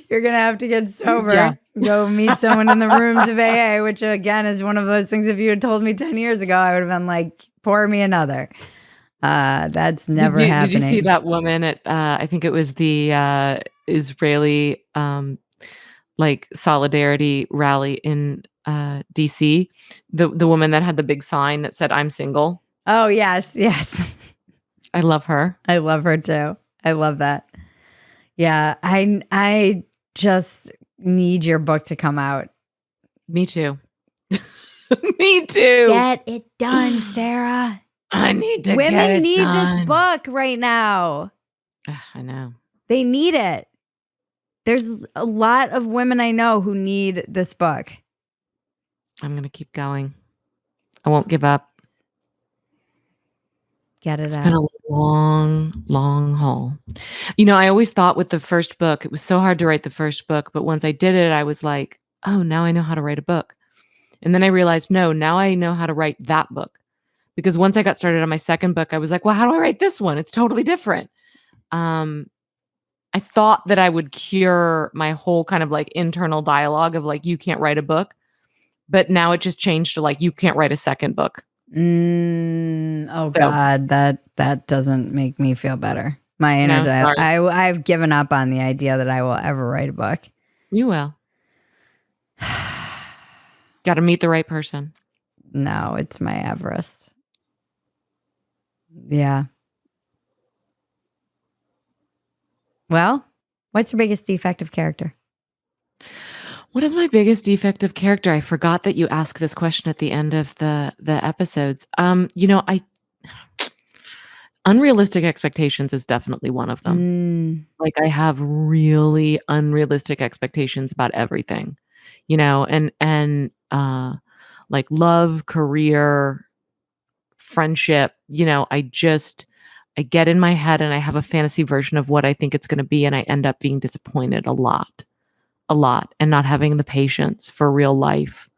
you're going to have to get sober, go meet someone in the rooms of AA, which again is one of those things. If you had told me 10 years ago, I would have been like, pour me another. That's never happening. Did you see that woman at, I think it was the Israeli like solidarity rally in DC, the woman that had the big sign that said, "I'm single"? Oh, yes. I love her. I love her too. I love that. Yeah, I just need your book to come out. Me too. Me too. Get it done, Sarah. I need to Women need this book right now. I know. They need it. There's a lot of women I know who need this book. I'm going to keep going. I won't give up. Get it out. It's been a long haul. You know, I always thought with the first book, it was so hard to write the first book. But once I did it, I was like, oh, now I know how to write a book. And then I realized, no, now I know how to write that book. because once I got started on my second book, I was like, well, how do I write this one? It's totally different. I thought that I would cure my whole kind of like internal dialogue of like, you can't write a book. But now it just changed to like, you can't write a second book. God, that doesn't make me feel better. My inner dialogue. I've given up on the idea that I will ever write a book. You will. Got to meet the right person. No, it's my Everest. Yeah. Well, what's your biggest defect of character? What is my biggest defect of character? I forgot that you asked this question at the end of the episodes. Unrealistic expectations is definitely one of them. Like I have really unrealistic expectations about everything, and like love, career, friendship, I get in my head and I have a fantasy version of what I think it's going to be. And I end up being disappointed a lot and not having the patience for real life,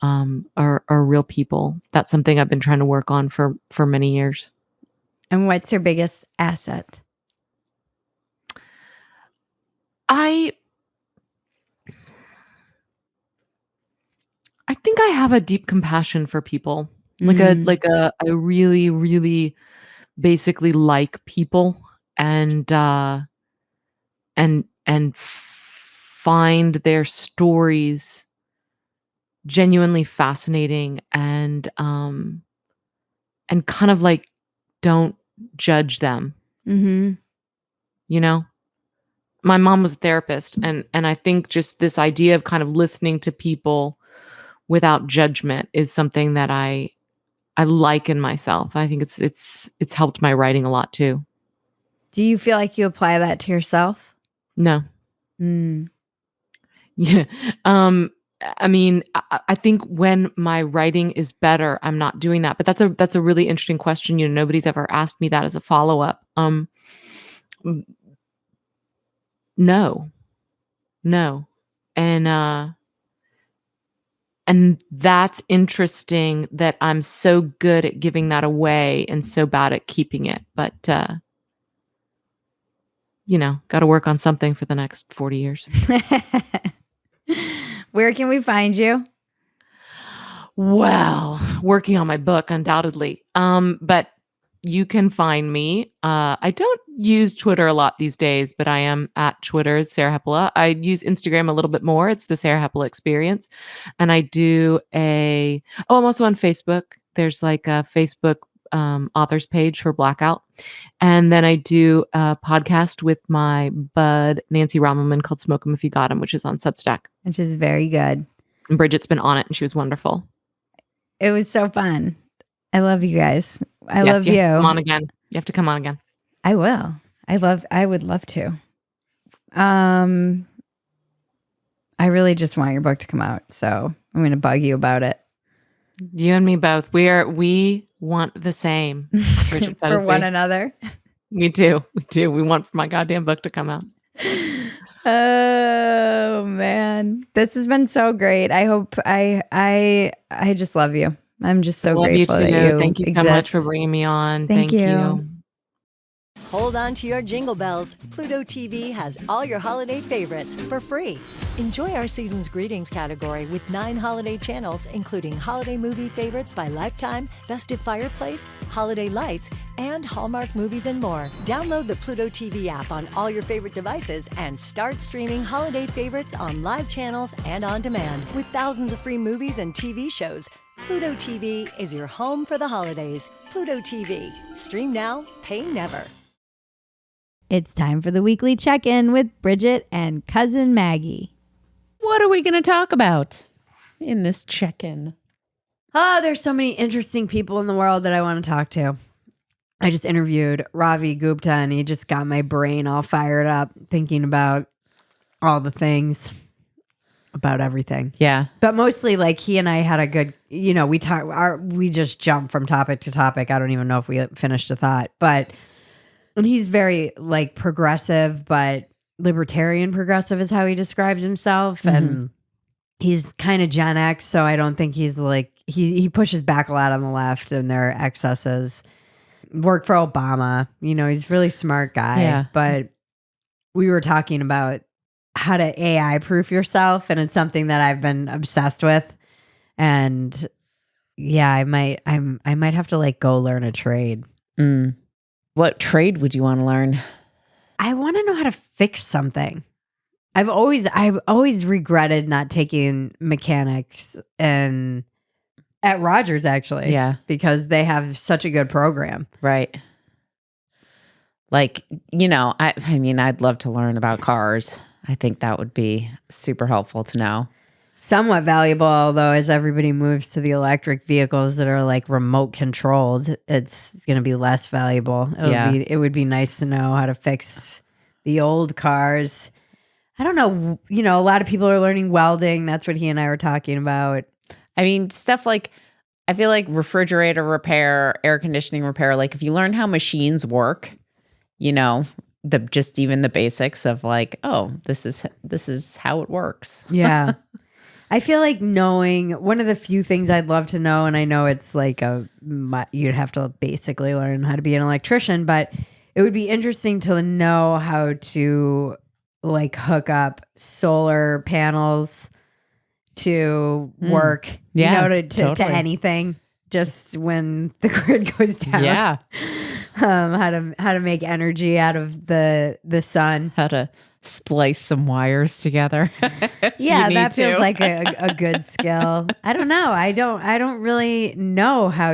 or real people. That's something I've been trying to work on for many years. And what's your biggest asset? I think I have a deep compassion for people. I really, really basically like people and find their stories genuinely fascinating and kind of like don't judge them. My mom was a therapist, and I think just this idea of kind of listening to people without judgment is something that I like in myself. I think it's helped my writing a lot too. Do you feel like you apply that to yourself? No. Yeah. I mean, I think when my writing is better, I'm not doing that. But that's a really interesting question. Nobody's ever asked me that as a follow-up. No. And that's interesting that I'm so good at giving that away and so bad at keeping it. But got to work on something for the next 40 years. Where can we find you? Well, working on my book, undoubtedly. But you can find me. I don't use Twitter a lot these days, but I am at Twitter, Sarah Hepola. I use Instagram a little bit more. It's the Sarah Hepola Experience. And I do I'm also on Facebook. There's like a Facebook authors page for Blackout. And then I do a podcast with my bud, Nancy Rommelman, called Smoke 'Em If You Got 'Em, which is on Substack. Which is very good. And Bridget's been on it and she was wonderful. It was so fun. I love you guys. I love you. Come on again. You have to come on again. I will. I would love to. I really just want your book to come out. So I'm going to bug you about it. You and me both. We want the same. Bridget For one another. We do. We want my goddamn book to come out. Oh man, this has been so great. I hope I just love you. I'm just so grateful that you Thank you so much for bringing me on. Thank you. Hold on to your jingle bells. Pluto TV has all your holiday favorites for free. Enjoy our season's greetings category with 9 holiday channels, including holiday movie favorites by Lifetime, Festive Fireplace, Holiday Lights, and Hallmark movies and more. Download the Pluto TV app on all your favorite devices and start streaming holiday favorites on live channels and on demand. With thousands of free movies and TV shows, Pluto TV is your home for the holidays. Pluto TV. Stream now, pay never. It's time for the weekly check-in with Bridget and cousin Maggie. What are we going to talk about in this check-in? Oh, there's so many interesting people in the world that I want to talk to. I just interviewed Ravi Gupta and he just got my brain all fired up thinking about all the things, about everything. Yeah. But mostly like he and I had a good, we just jumped from topic to topic. I don't even know if we finished a thought, and he's very like progressive, but libertarian progressive is how he describes himself. And he's kind of Gen X, so I don't think he's like he pushes back a lot on the left and their excesses. Worked for Obama, he's a really smart guy. Yeah. But we were talking about how to AI proof yourself, and it's something that I've been obsessed with. And yeah, I might have to like go learn a trade. What trade would you want to learn? I want to know how to fix something. I've always regretted not taking mechanics and at Rogers, actually. Yeah. Because they have such a good program. Right. Like, I mean, I'd love to learn about cars. I think that would be super helpful to know. Somewhat valuable, although as everybody moves to the electric vehicles that are like remote controlled, it's going to be less valuable. It would be nice to know how to fix the old cars. I don't know. A lot of people are learning welding. That's what he and I were talking about. I mean, stuff like, I feel like refrigerator repair, air conditioning repair, like if you learn how machines work, just even the basics of like, oh, this is how it works. Yeah. I feel like knowing one of the few things I'd love to know, and I know it's like you'd have to basically learn how to be an electrician, but it would be interesting to know how to like hook up solar panels to work, to totally. anything, just when the grid goes down. Yeah. How to make energy out of the sun. How to splice some wires together. Yeah, that feels like a good skill. I don't know. I don't really know how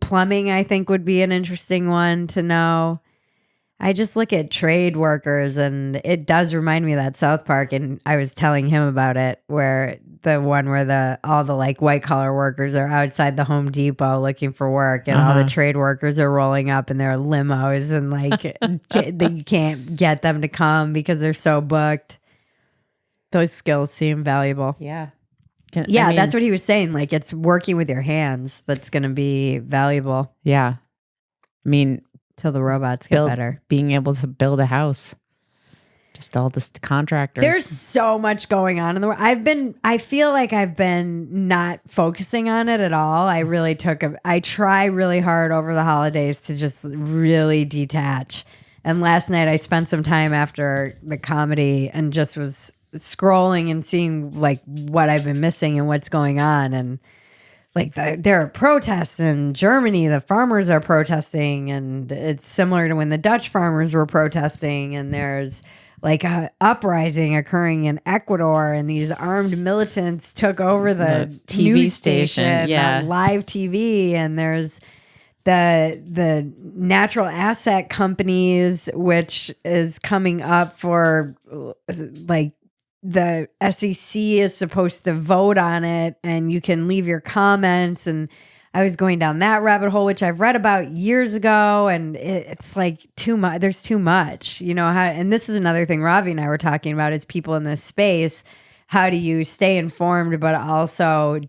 plumbing, I think, would be an interesting one to know. I just look at trade workers, and it does remind me of that South Park, and I was telling him about it, where the one where all the like white collar workers are outside the Home Depot looking for work, and all the trade workers are rolling up in their limos, and like you can't get them to come because they're so booked. Those skills seem valuable. Yeah. That's what he was saying. Like, it's working with your hands that's going to be valuable. Yeah. I mean, till the robots get better. Being able to build a house. Just all this contractors. There's so much going on in the world. I feel like I've been not focusing on it at all. I try really hard over the holidays to just really detach. And last night I spent some time after the comedy and just was scrolling and seeing like what I've been missing and what's going on. And like there are protests in Germany. The farmers are protesting, and it's similar to when the Dutch farmers were protesting. And there's like a uprising occurring in Ecuador, and these armed militants took over the TV news station, live TV. And there's the natural asset companies, which is coming up for like, the SEC is supposed to vote on it, and you can leave your comments. And I was going down that rabbit hole, which I've read about years ago, and it's like too much. There's too much, and this is another thing Ravi and I were talking about as people in this space. How do you stay informed, but also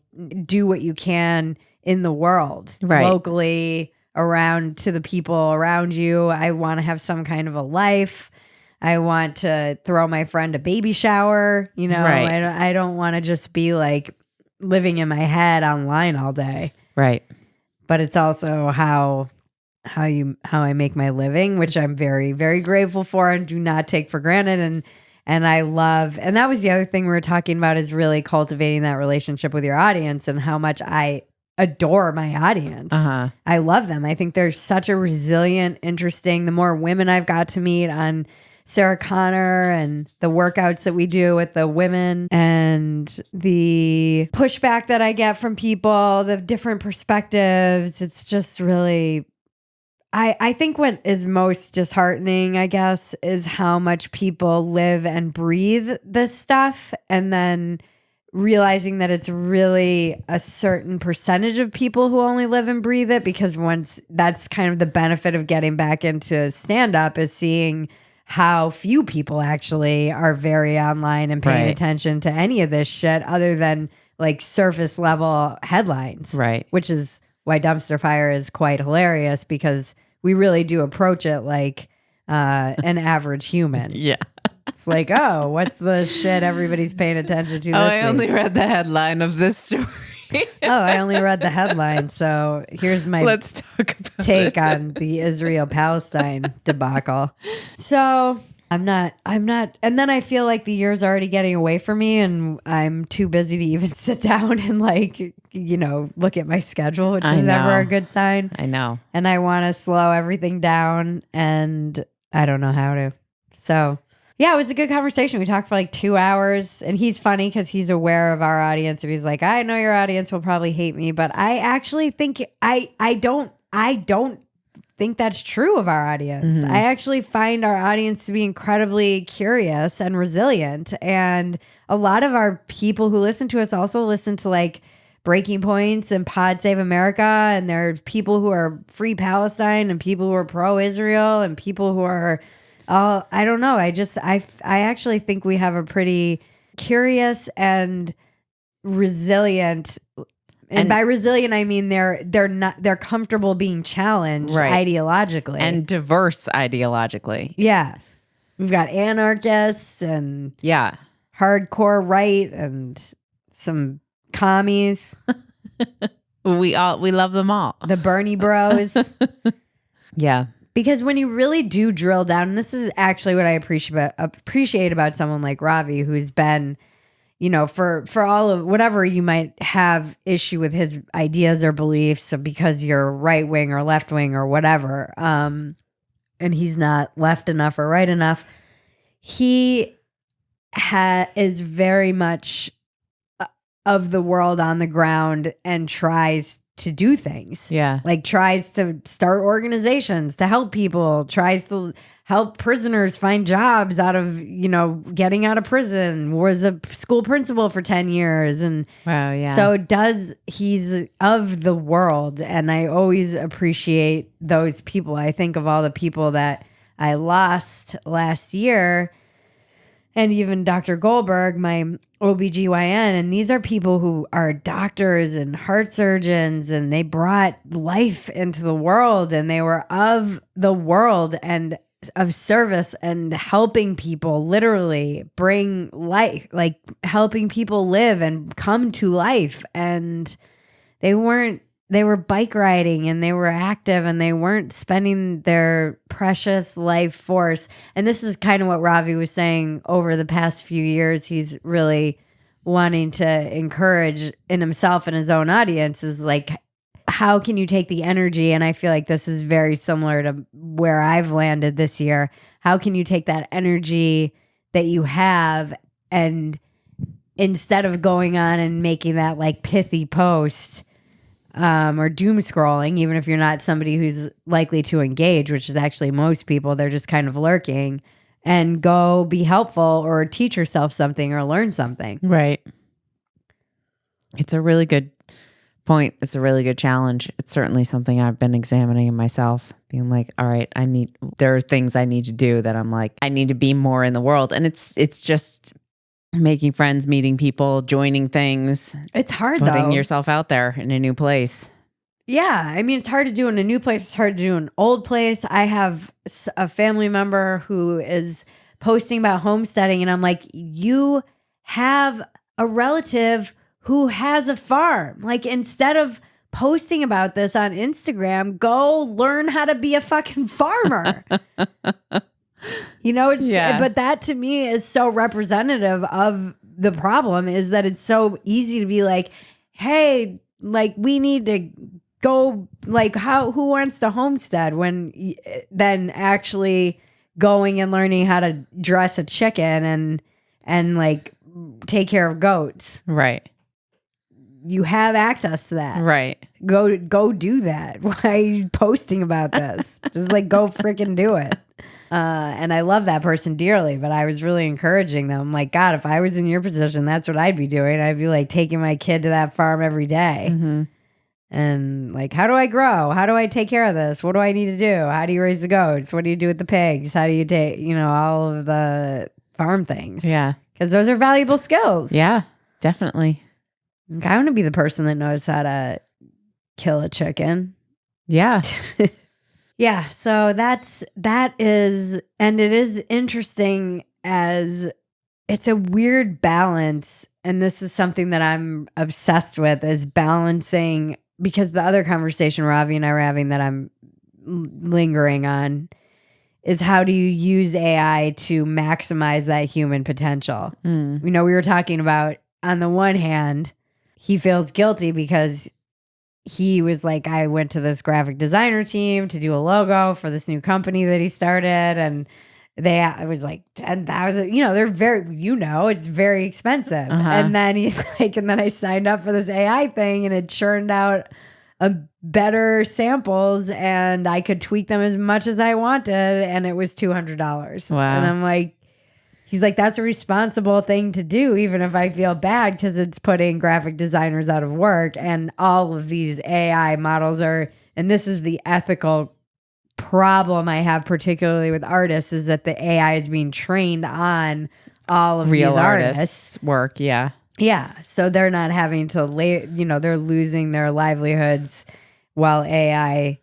do what you can in the world, locally, around to the people around you? I want to have some kind of a life. I want to throw my friend a baby shower. I don't want to just be like living in my head online all day. Right. But it's also how I make my living, which I'm very, very grateful for and do not take for granted. And I love, and that was the other thing we were talking about, is really cultivating that relationship with your audience, and how much I adore my audience. I love them. I think they're such a resilient, interesting, the more women I've got to meet on Sarah Connor and the workouts that we do with the women, and the pushback that I get from people, the different perspectives. It's just really, I think what is most disheartening, I guess, is how much people live and breathe this stuff, and then realizing that it's really a certain percentage of people who only live and breathe it, because once that's kind of the benefit of getting back into stand-up, is seeing how few people actually are very online and paying attention to any of this shit other than like surface level headlines. Right. Which is why Dumpster Fire is quite hilarious, because we really do approach it like an average human. Yeah. It's like, oh, what's the shit everybody's paying attention to this I week? only read the headline of this story. I only read the headline. So here's my Let's talk about take it. on the Israel-Palestine debacle. So I'm not, and then I feel like the year's already getting away from me and I'm too busy to even sit down and look at my schedule, which I is never know. a good sign. I know. And I want to slow everything down and I don't know how to. So yeah, it was a good conversation. We talked for like 2 hours and he's funny because he's aware of our audience and he's like, I know your audience will probably hate me, but I actually think I don't think that's true of our audience. Mm-hmm. I actually find our audience to be incredibly curious and resilient. And a lot of our people who listen to us also listen to like Breaking Points and Pod Save America. And there are people who are Free Palestine and people who are pro-Israel and people who are, I don't know. I actually think we have a pretty curious and resilient. And by resilient, I mean they're comfortable being challenged ideologically and diverse ideologically. Yeah, we've got anarchists and hardcore right and some commies. We love them all. The Bernie Bros. Yeah, because when you really do drill down, and this is actually what I appreciate about someone like Ravi, who's been, for all of whatever you might have issue with his ideas or beliefs because you're right wing or left wing or whatever, and he's not left enough or right enough, he is very much of the world on the ground and tries to do things. Yeah. Like tries to start organizations to help people, tries to help prisoners find jobs out of, getting out of prison, was a school principal for 10 years. And wow, yeah. So he's of the world. And I always appreciate those people. I think of all the people that I lost last year and even Dr. Goldberg, my OBGYN, and these are people who are doctors and heart surgeons, and they brought life into the world, and they were of the world and of service and helping people literally bring life, like helping people live and come to life. And they were bike riding and they were active and they weren't spending their precious life force. And this is kind of what Ravi was saying over the past few years. He's really wanting to encourage in himself and his own audience is like, how can you take the energy? And I feel like this is very similar to where I've landed this year. How can you take that energy that you have and instead of going on and making that like pithy post, or doom scrolling, even if you're not somebody who's likely to engage, which is actually most people, they're just kind of lurking, and go be helpful or teach yourself something or learn something. Right. It's a really good point. It's a really good challenge. It's certainly something I've been examining in myself, being like, all right, there are things I need to do that I'm like, I need to be more in the world. And it's just making friends, meeting people, joining things. It's hard putting though. yourself out there in a new place. Yeah. I mean, it's hard to do in a new place. It's hard to do in an old place. I have a family member who is posting about homesteading and I'm like, you have a relative who has a farm. Like instead of posting about this on Instagram, go learn how to be a fucking farmer. But that to me is so representative of the problem is that it's so easy to be like, hey, like we need to go, like who wants to homestead when then actually going and learning how to dress a chicken and like take care of goats. Right. You have access to that. Right. Go do that. Why are you posting about this? Just like go freaking do it. And I love that person dearly, but I was really encouraging them. I'm like, God, if I was in your position, that's what I'd be doing. I'd be like taking my kid to that farm every day. Mm-hmm. And like, how do I grow? How do I take care of this? What do I need to do? How do you raise the goats? What do you do with the pigs? How do you take, all of the farm things? Yeah. Because those are valuable skills. Yeah, definitely. I want to be the person that knows how to kill a chicken. Yeah. Yeah, so that is, and it is interesting as it's a weird balance, and this is something that I'm obsessed with, is balancing, because the other conversation Ravi and I were having that I'm lingering on is how do you use AI to maximize that human potential? You know, we were talking about, on the one hand, he feels guilty because he was like, I went to this graphic designer team to do a logo for this new company that he started, and it was like 10,000, they're very, it's very expensive. And then he's like, and then I signed up for this AI thing and it churned out a better samples and I could tweak them as much as I wanted. And it was $200. Wow. And I'm like, he's like, that's a responsible thing to do, even if I feel bad, because it's putting graphic designers out of work. And all of these AI models are, and this is the ethical problem I have, particularly with artists, is that the AI is being trained on all of Real these artists' work. Yeah. Yeah. So they're not having to they're losing their livelihoods while AI.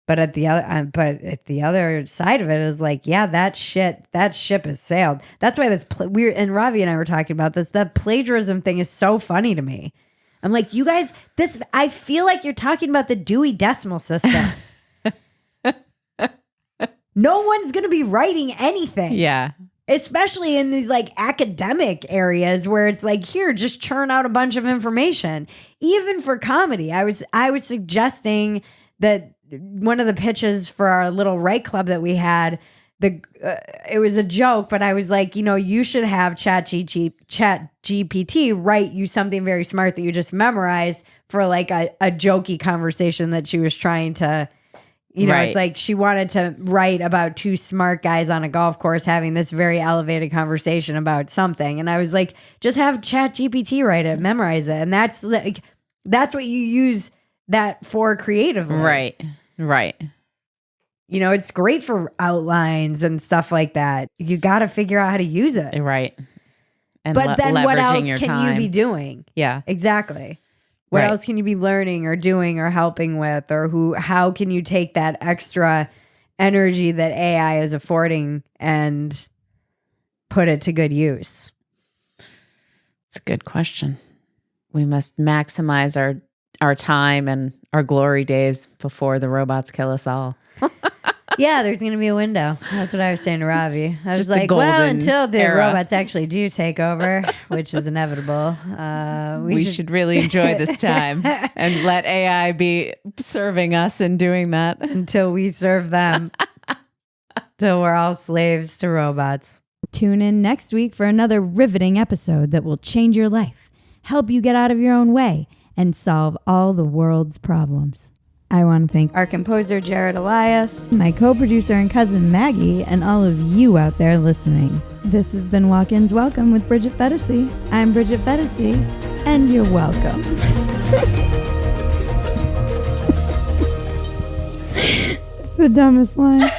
But at the other side of it is like, yeah, that ship has sailed. That's why that's weird. And Ravi and I were talking about this. That plagiarism thing is so funny to me. I'm like, you guys, I feel like you're talking about the Dewey Decimal System. No one's going to be writing anything. Yeah. Especially in these like academic areas where it's like, here, just churn out a bunch of information. Even for comedy, I was suggesting that one of the pitches for our little write club that we had, it was a joke, but I was like, you should have ChatGPT write you something very smart that you just memorized for like a jokey conversation that she was trying to. Right. It's like she wanted to write about two smart guys on a golf course having this very elevated conversation about something. And I was like, just have ChatGPT write it, memorize it. And that's what you use that for creatively. Right. It's great for outlines and stuff like that. You got to figure out how to use it. Right. And but then what else your can time. you be doing? Yeah. Exactly. What else can you be learning or doing or helping with, or how can you take that extra energy that AI is affording and put it to good use? It's a good question. We must maximize our time and our glory days before the robots kill us all. Yeah, there's going to be a window. That's what I was saying to Ravi. I was just a like, well, golden until the era. robots actually do take over, which is inevitable, we should really enjoy this time and let AI be serving us and doing that. until we serve them, till we're all slaves to robots. Tune in next week for another riveting episode that will change your life, help you get out of your own way, and solve all the world's problems. I want to thank our composer, Jared Elias, my co-producer and cousin, Maggie, and all of you out there listening. This has been Walk-Ins Welcome with Bridget Phetasy. I'm Bridget Phetasy, and you're welcome. It's the dumbest line.